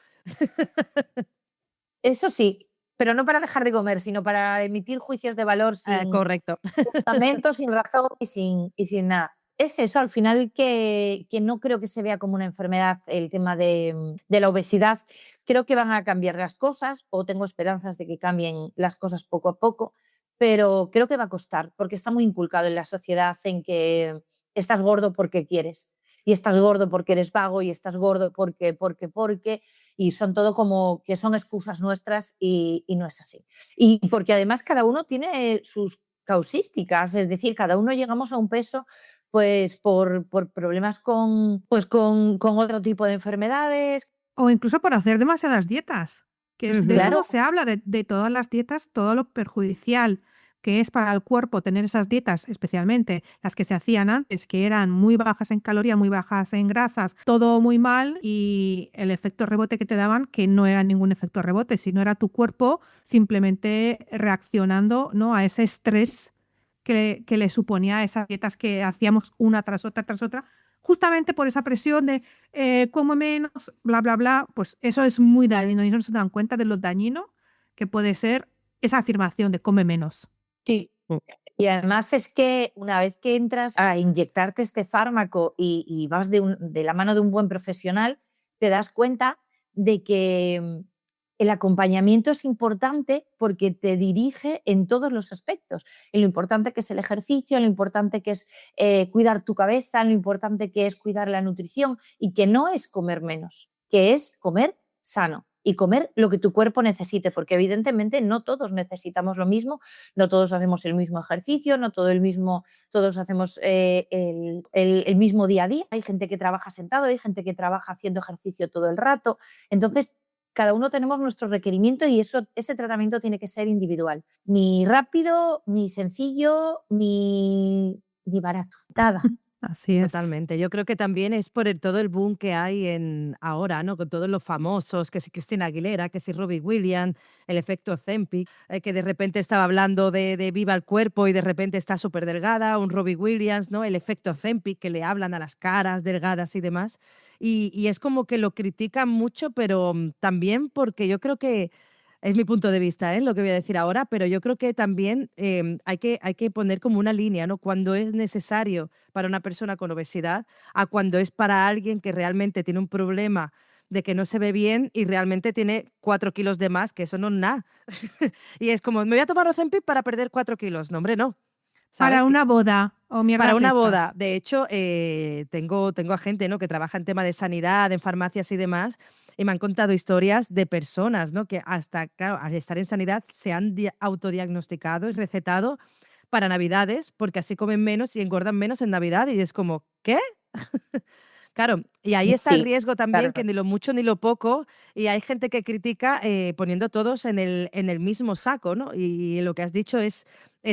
Eso sí, pero no para dejar de comer, sino para emitir juicios de valor sin Correcto. fundamento, sin razón y sin nada. es eso, al final que no creo que se vea como una enfermedad el tema de la obesidad. Creo que van a cambiar las cosas, o tengo esperanzas de que cambien las cosas poco a poco, pero creo que va a costar, porque está muy inculcado en la sociedad en que estás gordo porque quieres, y estás gordo porque eres vago, y estás gordo porque, y son todo como que son excusas nuestras y no es así. Y porque además cada uno tiene sus causísticas, es decir, cada uno llegamos a un peso pues por problemas con otro tipo de enfermedades. O incluso por hacer demasiadas dietas, que de eso Ujú. no Claro, se habla, de todas las dietas, todo lo perjudicial que es para el cuerpo tener esas dietas, especialmente las que se hacían antes, que eran muy bajas en calorías, muy bajas en grasas, todo muy mal, y el efecto rebote que te daban, que no era ningún efecto rebote, sino era tu cuerpo simplemente reaccionando, ¿no?, a ese estrés que le suponía a esas dietas que hacíamos una tras otra, justamente por esa presión de come menos, bla, bla, bla. Pues eso es muy dañino y no se dan cuenta de lo dañino que puede ser esa afirmación de come menos. sí. Mm. Y además es que una vez que entras a inyectarte este fármaco y vas de la mano de un buen profesional, te das cuenta de que el acompañamiento es importante porque te dirige en todos los aspectos. En lo importante que es el ejercicio, en lo importante que es cuidar tu cabeza, en lo importante que es cuidar la nutrición, y que no es comer menos, que es comer sano y comer lo que tu cuerpo necesite, porque evidentemente no todos necesitamos lo mismo, no todos hacemos el mismo ejercicio, no todos hacemos el mismo día a día. Hay gente que trabaja sentado, hay gente que trabaja haciendo ejercicio todo el rato. Entonces, cada uno tenemos nuestro requerimiento, y ese tratamiento tiene que ser individual. Ni rápido, ni sencillo, ni barato. Nada. Así es. Totalmente. Yo creo que también es por todo el boom que hay ahora, ¿no? Con todos los famosos, que si Cristina Aguilera, que si Robbie Williams, el efecto Ozempic, que de repente estaba hablando de viva el cuerpo y de repente está súper delgada, un Robbie Williams, ¿no? El efecto Ozempic, que le hablan a las caras delgadas y demás. Y es como que lo critican mucho, pero también porque yo creo que es mi punto de vista, lo que voy a decir ahora, pero yo creo que también hay que poner como una línea, ¿no? Cuando es necesario para una persona con obesidad, a cuando es para alguien que realmente tiene un problema de que no se ve bien y realmente tiene 4 kilos de más, que eso no es nada. Y es como, me voy a tomar Ozempic para perder 4 kilos. No, hombre, no. ¿Sabes? Para una boda o Para mierdas de una estas. boda. De hecho, tengo a gente, ¿no?, que trabaja en tema de sanidad, en farmacias y demás, y me han contado historias de personas, ¿no?, que hasta, claro, al estar en sanidad se han autodiagnosticado y recetado para Navidades, porque así comen menos y engordan menos en Navidad. Y es como, ¿qué? Claro, y ahí está el Sí, riesgo también, claro. que ni lo mucho ni lo poco, y hay gente que critica poniendo todos en el mismo saco, ¿no? Y lo que has dicho es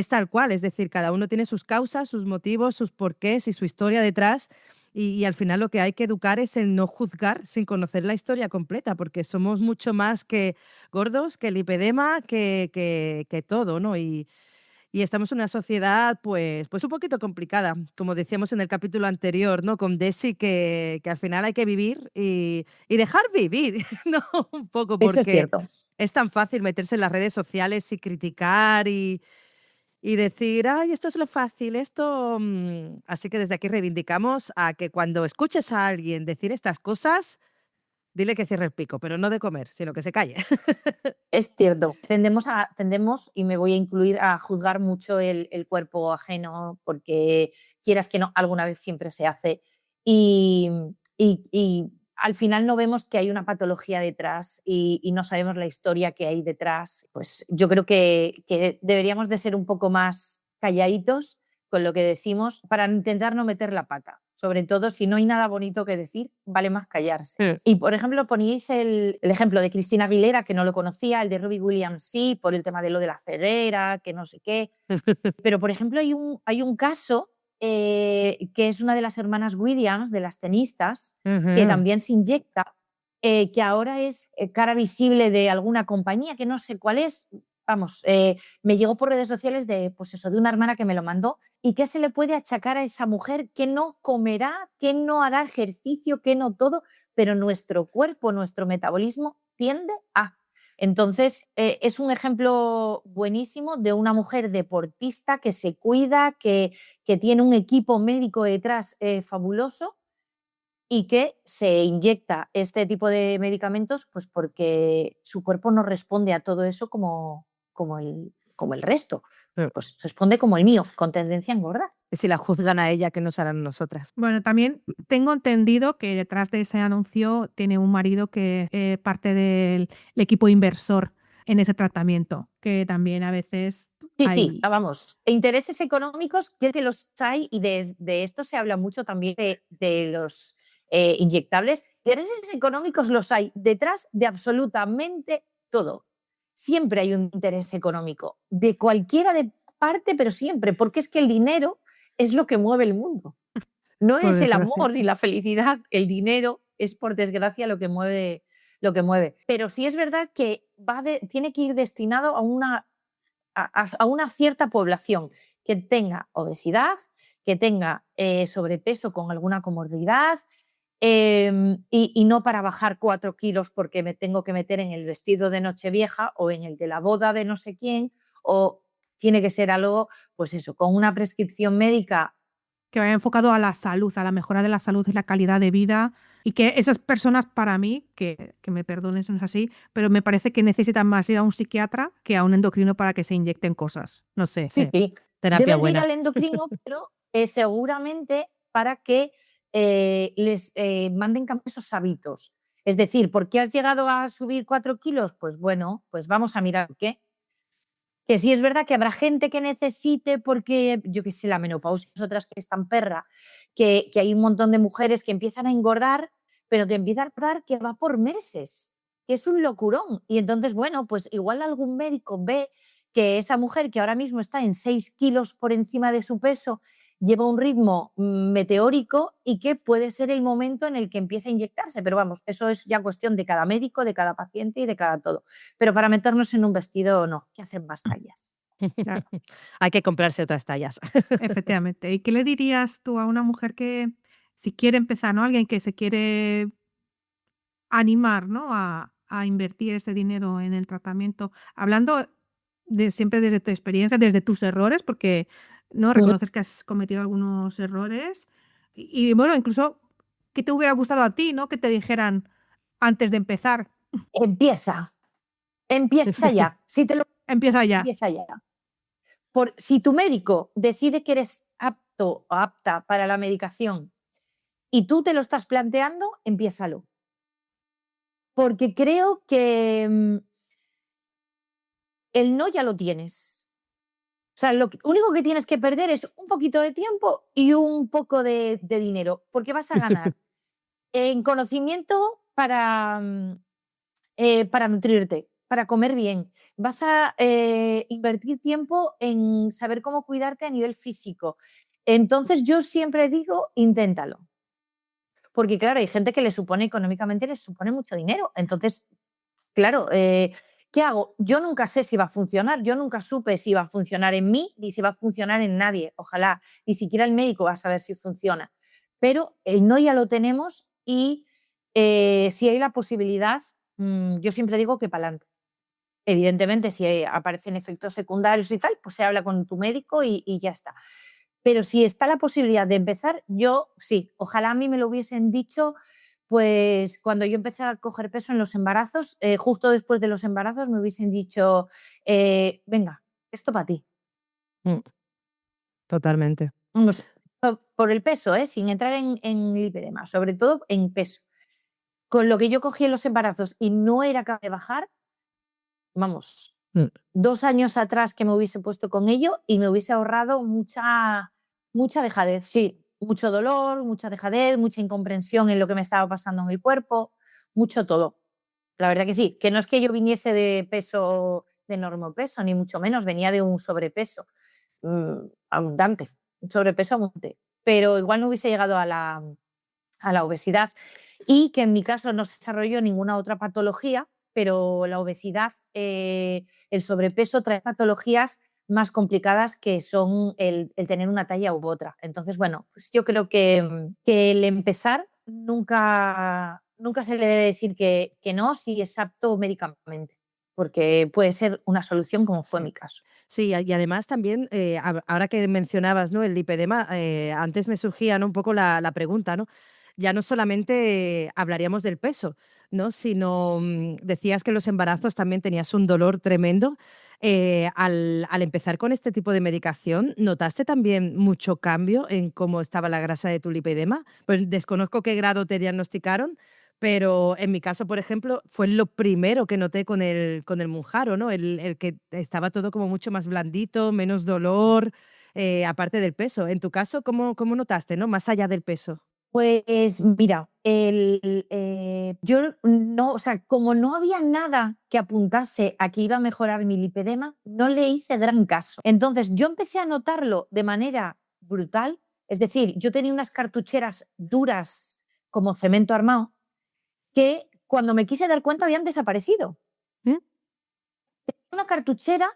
tal cual, es decir, cada uno tiene sus causas, sus motivos, sus porqués y su historia detrás, y al final lo que hay que educar es el no juzgar sin conocer la historia completa, porque somos mucho más que gordos, que lipedema, que todo, ¿no? Y estamos en una sociedad, pues un poquito complicada, como decíamos en el capítulo anterior, ¿no? Con Desi, que al final hay que vivir y dejar vivir, ¿no? Un poco, Eso es porque cierto. es tan fácil meterse en las redes sociales y criticar y decir, ay, esto es lo fácil, esto... Así que desde aquí reivindicamos a que cuando escuches a alguien decir estas cosas, dile que cierre el pico, pero no de comer, sino que se calle. Es cierto. Tendemos, y me voy a incluir, a juzgar mucho el cuerpo ajeno, porque quieras que no, alguna vez siempre se hace. Y, y al final no vemos que hay una patología detrás, y no sabemos la historia que hay detrás. Pues yo creo que deberíamos de ser un poco más calladitos con lo que decimos para intentar no meter la pata. Sobre todo si no hay nada bonito que decir, vale más callarse. Y, por ejemplo, poníais el ejemplo de Cristina Aguilera, que no lo conocía, el de Robbie Williams sí, por el tema de lo de la ceguera, que no sé qué. Pero, por ejemplo, hay un caso que es una de las hermanas Williams, de las tenistas, que Ujú. también se inyecta, que ahora es cara visible de alguna compañía, que no sé cuál es. Vamos, me llegó por redes sociales pues eso, de una hermana que me lo mandó. ¿Y qué se le puede achacar a esa mujer? Que no comerá, que no hará ejercicio, que no todo, pero nuestro cuerpo, nuestro metabolismo tiende a. Entonces, es un ejemplo buenísimo de una mujer deportista que se cuida, que tiene un equipo médico detrás fabuloso y que se inyecta este tipo de medicamentos pues porque su cuerpo no responde a todo eso como el resto. Pues responde como el mío, con tendencia a engordar. Si la juzgan a ella, ¿qué nos harán nosotras? Bueno, también tengo entendido que detrás de ese anuncio tiene un marido que es parte del equipo inversor en ese tratamiento, que también a veces Sí, hay... vamos. Intereses económicos, que los hay, y de esto se habla mucho también de los inyectables. Intereses económicos los hay detrás de absolutamente todo. Siempre hay un interés económico, de cualquiera de parte, pero siempre, porque es que el dinero es lo que mueve el mundo. No Por es el desgracia. amor ni la felicidad, el dinero es, por desgracia, lo que mueve. Pero sí es verdad que tiene que ir destinado a una cierta población que tenga obesidad, que tenga sobrepeso con alguna comorbilidad, y no para bajar 4 kilos porque me tengo que meter en el vestido de Nochevieja o en el de la boda de no sé quién, o tiene que ser algo, pues eso, con una prescripción médica. Que vaya enfocado a la salud, a la mejora de la salud y la calidad de vida. Y que esas personas, para mí, que me perdonen si no es así, pero me parece que necesitan más ir a un psiquiatra que a un endocrino para que se inyecten cosas. No sé. Sí. Terapia Deben de ir buena. al endocrino, pero seguramente para que les manden cambiar esos hábitos. Es decir, ¿por qué has llegado a subir 4 kilos? Pues bueno, pues vamos a mirar qué. Que sí es verdad que habrá gente que necesite, porque, yo qué sé, la menopausia es otras que están perra, que hay un montón de mujeres que empiezan a engordar, pero que empiezan a engordar que va por meses, que es un locurón. Y entonces, bueno, pues igual algún médico ve que esa mujer que ahora mismo está en 6 kilos por encima de su peso lleva un ritmo meteórico y que puede ser el momento en el que empiece a inyectarse. Pero vamos, eso es ya cuestión de cada médico, de cada paciente y de cada todo. Pero para meternos en un vestido, no, que hacen más tallas. Claro, Hay que comprarse otras tallas. efectivamente. ¿Y qué le dirías tú a una mujer que si quiere empezar, ¿no? Alguien que se quiere animar, ¿no? A invertir este dinero en el tratamiento, hablando siempre desde tu experiencia, desde tus errores, porque no reconoces que has cometido algunos errores y bueno, incluso que te hubiera gustado a ti, ¿no? Que te dijeran antes de empezar, Empieza ya. Si te lo empieza ya. empieza ya. Si tu médico decide que eres apto o apta para la medicación y tú te lo estás planteando, empiézalo. Porque creo que el no ya lo tienes. O sea, lo único que tienes que perder es un poquito de tiempo y un poco de dinero, porque vas a ganar en conocimiento para nutrirte, para comer bien. Vas a invertir tiempo en saber cómo cuidarte a nivel físico. Entonces yo siempre digo, inténtalo. Porque claro, hay gente que económicamente le supone mucho dinero. Entonces, claro, ¿qué hago? Yo nunca sé si va a funcionar. Yo nunca supe si va a funcionar en mí ni si va a funcionar en nadie. Ojalá, ni siquiera el médico va a saber si funciona. Pero el no ya lo tenemos y si hay la posibilidad, yo siempre digo que para adelante. Evidentemente, si aparecen efectos secundarios y tal, pues se habla con tu médico y ya está. Pero si está la posibilidad de empezar, yo sí, ojalá a mí me lo hubiesen dicho, pues cuando yo empecé a coger peso en los embarazos, justo después de los embarazos me hubiesen dicho, venga, esto para ti. Totalmente. Vamos, por el peso, sin entrar en lipedema, sobre todo en peso. Con lo que yo cogí en los embarazos y no era capaz de bajar, vamos, 2 años atrás que me hubiese puesto con ello y me hubiese ahorrado mucha dejadez, sí, mucho dolor, mucha dejadez, mucha incomprensión en lo que me estaba pasando en el cuerpo, mucho todo. La verdad que sí, que no es que yo viniese de peso, de enorme peso, ni mucho menos, venía de un sobrepeso abundante, un sobrepeso abundante, pero igual no hubiese llegado a la obesidad y que en mi caso no se desarrolló ninguna otra patología, pero la obesidad, el sobrepeso trae patologías más complicadas que son el tener una talla u otra. Entonces, bueno, pues yo creo que el empezar nunca se le debe decir que no si es apto médicamente, porque puede ser una solución como fue Sí. mi caso. Sí, y además también, ahora que mencionabas, ¿no?, el lipedema, antes me surgía, ¿no?, un poco la pregunta, ¿no? Ya no solamente hablaríamos del peso, ¿no?, sino decías que en los embarazos también tenías un dolor tremendo. Al empezar con este tipo de medicación, ¿notaste también mucho cambio en cómo estaba la grasa de tu lipedema? Pues desconozco qué grado te diagnosticaron, pero en mi caso, por ejemplo, fue lo primero que noté con el Mounjaro, ¿no? El que estaba todo como mucho más blandito, menos dolor, aparte del peso. En tu caso, ¿cómo notaste, no? Más allá del peso. Pues mira, yo no, o sea, como no había nada que apuntase a que iba a mejorar mi lipedema, no le hice gran caso. Entonces yo empecé a notarlo de manera brutal, es decir, yo tenía unas cartucheras duras como cemento armado que cuando me quise dar cuenta habían desaparecido. ¿Mm? Una cartuchera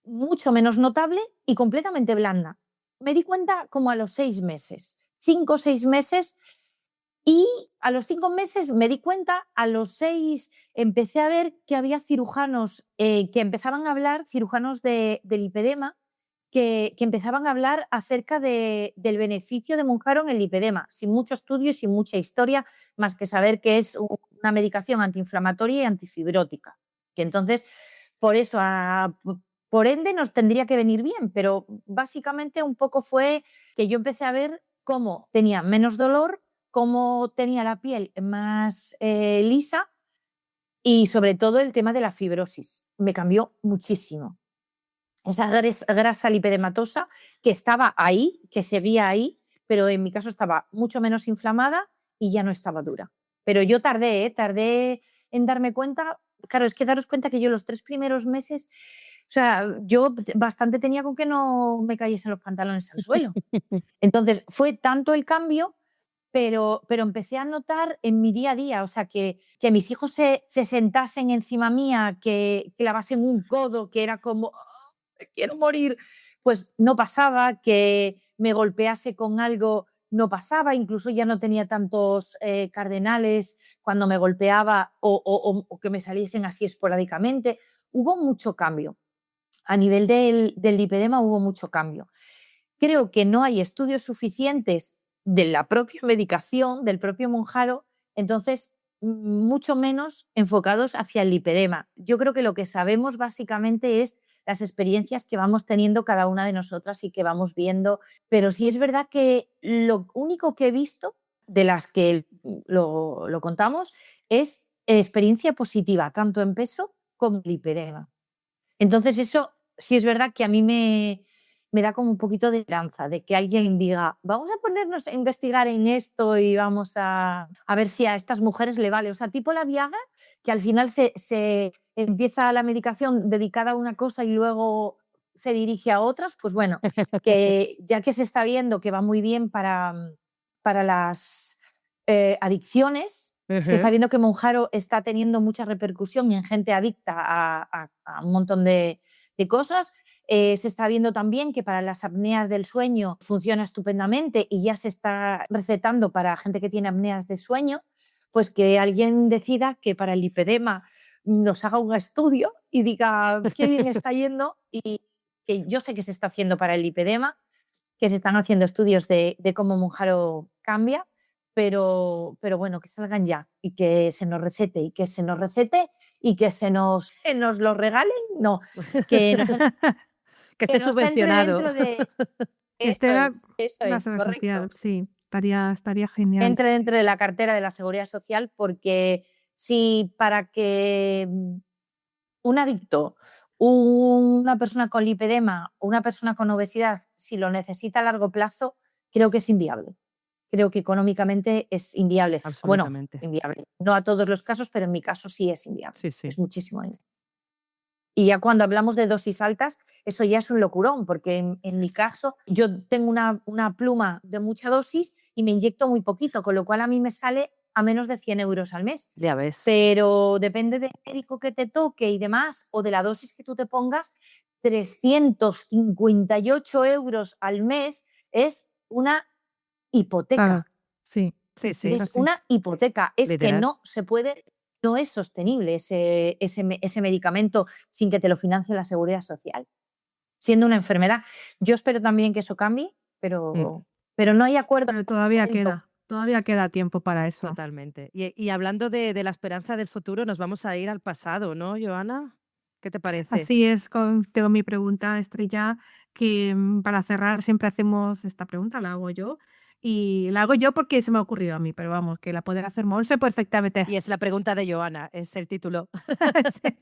mucho menos notable y completamente blanda. Me di cuenta como a los 6 meses, 5 o 6 meses, y a los 5 meses me di cuenta, a los 6 empecé a ver que había cirujanos que empezaban a hablar, cirujanos de lipedema, que empezaban a hablar acerca del beneficio de Mounjaro en el lipedema, sin mucho estudio y sin mucha historia, más que saber que es una medicación antiinflamatoria y antifibrótica. Que entonces, por eso, por ende, nos tendría que venir bien, pero básicamente un poco fue que yo empecé a ver cómo tenía menos dolor, cómo tenía la piel más lisa y sobre todo el tema de la fibrosis. Me cambió muchísimo. Esa grasa lipedematosa que estaba ahí, que se veía ahí, pero en mi caso estaba mucho menos inflamada y ya no estaba dura. Pero yo tardé en darme cuenta. Claro, es que daros cuenta que yo los 3 primeros meses, o sea, yo bastante tenía con que no me cayesen los pantalones al suelo. Entonces, fue tanto el cambio, pero empecé a notar en mi día a día, o sea, que mis hijos se sentasen encima mía, que clavasen un codo, que era como, "Oh, me quiero morir", pues no pasaba, que me golpease con algo, no pasaba, incluso ya no tenía tantos cardenales cuando me golpeaba o que me saliesen así esporádicamente. Hubo mucho cambio. A nivel del lipedema hubo mucho cambio. Creo que no hay estudios suficientes de la propia medicación, del propio Mounjaro, entonces mucho menos enfocados hacia el lipedema. Yo creo que lo que sabemos básicamente es las experiencias que vamos teniendo cada una de nosotras y que vamos viendo, pero sí es verdad que lo único que he visto de las que lo contamos es experiencia positiva, tanto en peso como en lipedema. Entonces eso sí es verdad que a mí me da como un poquito de esperanza de que alguien diga, vamos a ponernos a investigar en esto y vamos a ver si a estas mujeres le vale. O sea, tipo la Viagra, que al final se empieza la medicación dedicada a una cosa y luego se dirige a otras, pues bueno, que ya que se está viendo que va muy bien para las adicciones, se está Ujú. viendo que Mounjaro está teniendo mucha repercusión en gente adicta a un montón de cosas. Se está viendo también que para las apneas del sueño funciona estupendamente y ya se está recetando para gente que tiene apneas de sueño, pues que alguien decida que para el lipedema nos haga un estudio y diga qué bien está yendo, y que yo sé que se está haciendo para el lipedema, que se están haciendo estudios de cómo Mounjaro cambia, pero bueno, que salgan ya y que se nos recete y que se nos recete y que nos lo regalen, no, que nos, Que que esté nos entre subvencionado. dentro de... Que esté Eso la es, seguridad social, correcto. sí, estaría genial. Entre dentro de la cartera de la Seguridad Social, porque si para que un adicto, una persona con lipedema, una persona con obesidad, si lo necesita a largo plazo, creo que es inviable. Creo que económicamente es inviable. Bueno, Absolutamente. inviable. No a todos los casos, pero en mi caso sí es inviable. Sí, sí. Es muchísimo dinero. Y ya cuando hablamos de dosis altas, eso ya es un locurón, porque en mi caso yo tengo una pluma de mucha dosis y me inyecto muy poquito, con lo cual a mí me sale a menos de 100 euros al mes. Ya ves. Pero depende del médico que te toque y demás, o de la dosis que tú te pongas, 358 euros al mes es una hipoteca. Claro, sí, Sí, sí. Es así. una hipoteca. Es que Literal. no se puede no es sostenible ese medicamento sin que te lo financie la Seguridad Social, siendo una enfermedad. Yo espero también que eso cambie, pero no hay acuerdo. Pero todavía queda tiempo para eso. Totalmente. Y hablando de la esperanza del futuro, nos vamos a ir al pasado, ¿no, Joana? ¿Qué te parece? Así es, tengo mi pregunta estrella, que para cerrar siempre hacemos esta pregunta, la hago yo. Y la hago yo porque se me ha ocurrido a mí, pero vamos, que la puede hacer Monse perfectamente. Y es la pregunta de Joana, es el título. Sí.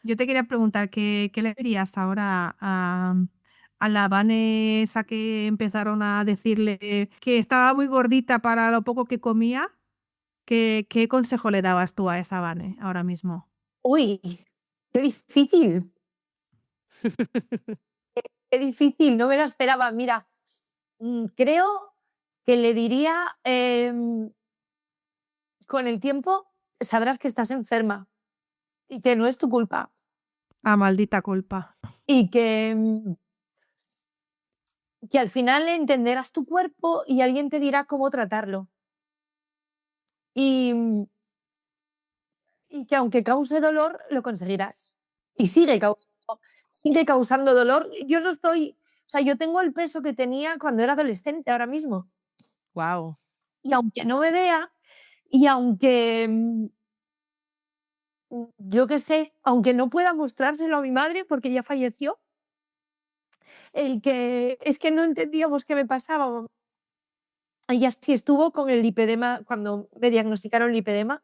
Yo te quería preguntar, ¿qué le dirías ahora a la Vanessa que empezaron a decirle que estaba muy gordita para lo poco que comía? ¿Qué consejo le dabas tú a esa Vane ahora mismo? Uy, qué difícil. Qué difícil, no me la esperaba. Mira, creo que le diría, con el tiempo sabrás que estás enferma y que no es tu culpa Ah, maldita culpa. y que al final entenderás tu cuerpo y alguien te dirá cómo tratarlo. Y que aunque cause dolor, lo conseguirás. Y sigue causando dolor. Yo no estoy, o sea, yo tengo el peso que tenía cuando era adolescente ahora mismo. Wow. Y aunque no me vea, y aunque, yo qué sé, aunque no pueda mostrárselo a mi madre porque ya falleció, es que no entendíamos qué me pasaba. Ella sí estuvo con el lipedema cuando me diagnosticaron el lipedema,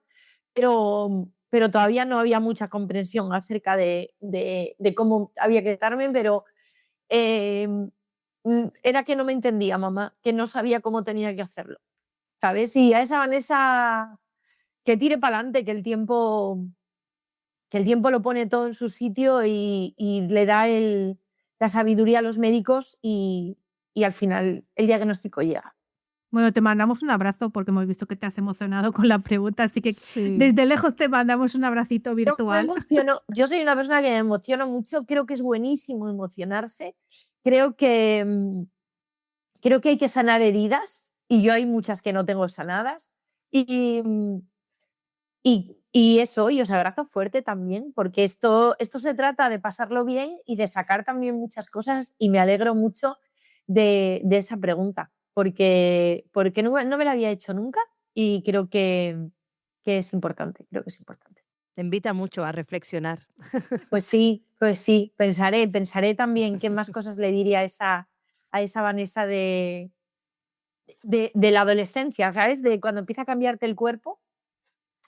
pero todavía no había mucha comprensión acerca de cómo había que tratarme, pero era que no me entendía, mamá, que no sabía cómo tenía que hacerlo, ¿sabes? Y a esa Vanessa que tire para adelante, que el tiempo lo pone todo en su sitio y le da la sabiduría a los médicos y al final el diagnóstico llega. Bueno, te mandamos un abrazo porque hemos visto que te has emocionado con la pregunta, así que Sí. desde lejos te mandamos un abracito virtual. Yo soy una persona que me emociona mucho, creo que es buenísimo emocionarse, creo que hay que sanar heridas y yo hay muchas que no tengo sanadas y eso, y os abrazo fuerte también, porque esto se trata de pasarlo bien y de sacar también muchas cosas y me alegro mucho de esa pregunta, porque no me la había hecho nunca y creo que es importante, Te invita mucho a reflexionar. Pues sí, pensaré también qué más cosas le diría a esa Vanessa de la adolescencia, ¿sabes? De cuando empieza a cambiarte el cuerpo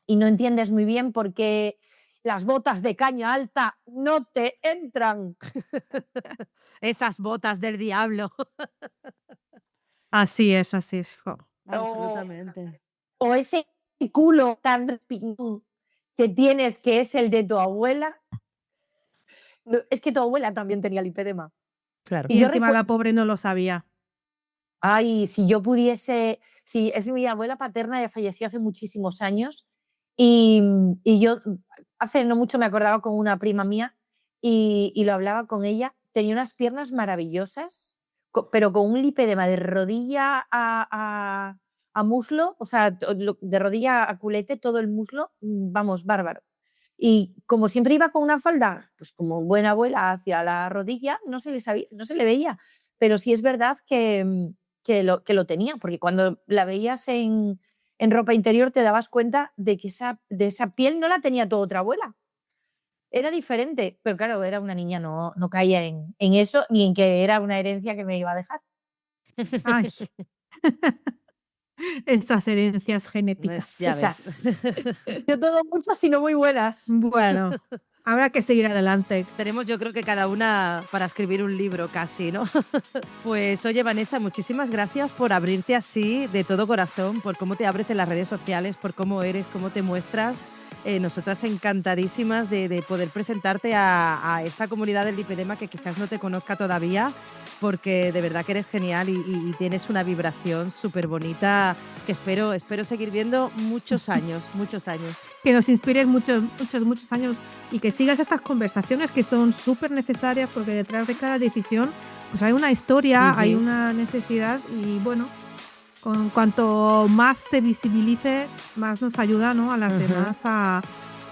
y no entiendes muy bien por qué las botas de caña alta no te entran. Esas botas del diablo. Así es, así es. Jo. Absolutamente. O ese culo tan respingón que tienes, que es el de tu abuela. No, es que tu abuela también tenía lipedema. Claro. Y yo encima la pobre no lo sabía. Ay, si yo pudiese, si es mi abuela paterna, ya falleció hace muchísimos años y yo hace no mucho me acordaba con una prima mía y lo hablaba con ella, tenía unas piernas maravillosas, pero con un lipedema de rodilla a muslo, o sea, de rodilla a culete, todo el muslo, vamos, bárbaro. Y como siempre iba con una falda, pues como buena abuela hacia la rodilla, no se le veía, pero sí es verdad que lo tenía, porque cuando la veías en ropa interior te dabas cuenta de que esa piel no la tenía tu otra abuela. Era diferente, pero claro, era una niña, no caía en eso, ni en que era una herencia que me iba a dejar. Ay. Esas herencias genéticas. Ya ves. Yo tengo muchas y no muy buenas. Bueno, habrá que seguir adelante. Tenemos, yo creo que cada una para escribir un libro casi, ¿no? Pues oye, Vanessa, muchísimas gracias por abrirte así de todo corazón, por cómo te abres en las redes sociales, por cómo eres, cómo te muestras. Nosotras encantadísimas de poder presentarte a esta comunidad del lipedema que quizás no te conozca todavía, porque de verdad que eres genial y tienes una vibración súper bonita que espero seguir viendo muchos años. Que nos inspires muchos años y que sigas estas conversaciones que son súper necesarias, porque detrás de cada decisión pues hay una historia, hay una necesidad y bueno, con cuanto más se visibilice, más nos ayuda, ¿no?, a las demás a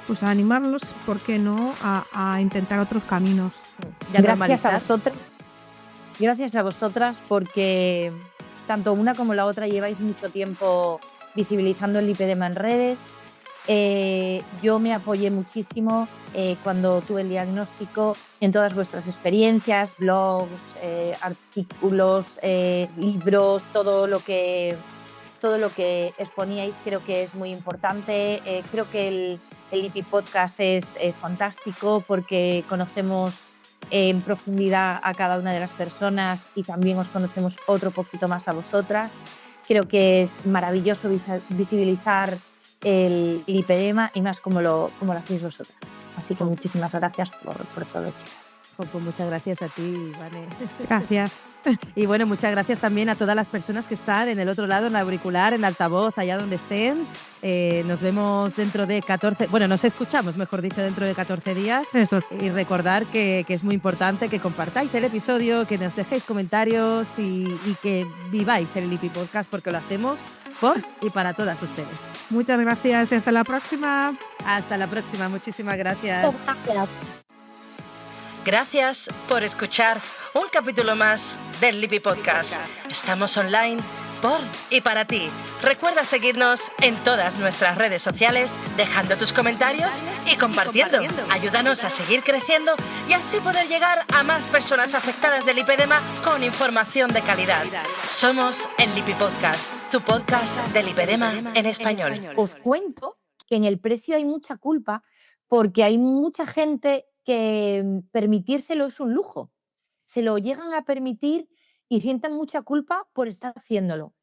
pues a animarnos, ¿por qué no?, a intentar otros caminos. Y a Gracias a normalizar. vosotras. Gracias a vosotras porque tanto una como la otra lleváis mucho tiempo visibilizando el lipedema en redes. Yo me apoyé muchísimo cuando tuve el diagnóstico en todas vuestras experiencias, blogs, artículos, libros, todo lo que exponíais. Creo que es muy importante. Creo que el Lipi Podcast es fantástico porque conocemos en profundidad a cada una de las personas y también os conocemos otro poquito más a vosotras. Creo que es maravilloso visibilizar el lipedema y más como lo hacéis vosotras. Así que muchísimas gracias por todo, chicas. Pues muchas gracias a ti, Vane. Gracias. Y bueno, muchas gracias también a todas las personas que están en el otro lado, en el auricular, en el altavoz, allá donde estén. Nos vemos dentro de 14, bueno, nos escuchamos, mejor dicho, dentro de 14 días. Eso. Y recordar que es muy importante que compartáis el episodio, que nos dejéis comentarios y que viváis el Lipi Podcast porque lo hacemos por y para todas ustedes. Muchas gracias y hasta la próxima. Hasta la próxima, muchísimas gracias. Gracias por escuchar un capítulo más del Lipi Podcast. Estamos online por y para ti. Recuerda seguirnos en todas nuestras redes sociales, dejando tus comentarios y compartiendo. Ayúdanos a seguir creciendo y así poder llegar a más personas afectadas del lipedema con información de calidad. Somos el Lipi Podcast, tu podcast del lipedema en español. Os cuento que en el precio hay mucha culpa porque hay mucha gente que permitírselo es un lujo. Se lo llegan a permitir y sienten mucha culpa por estar haciéndolo.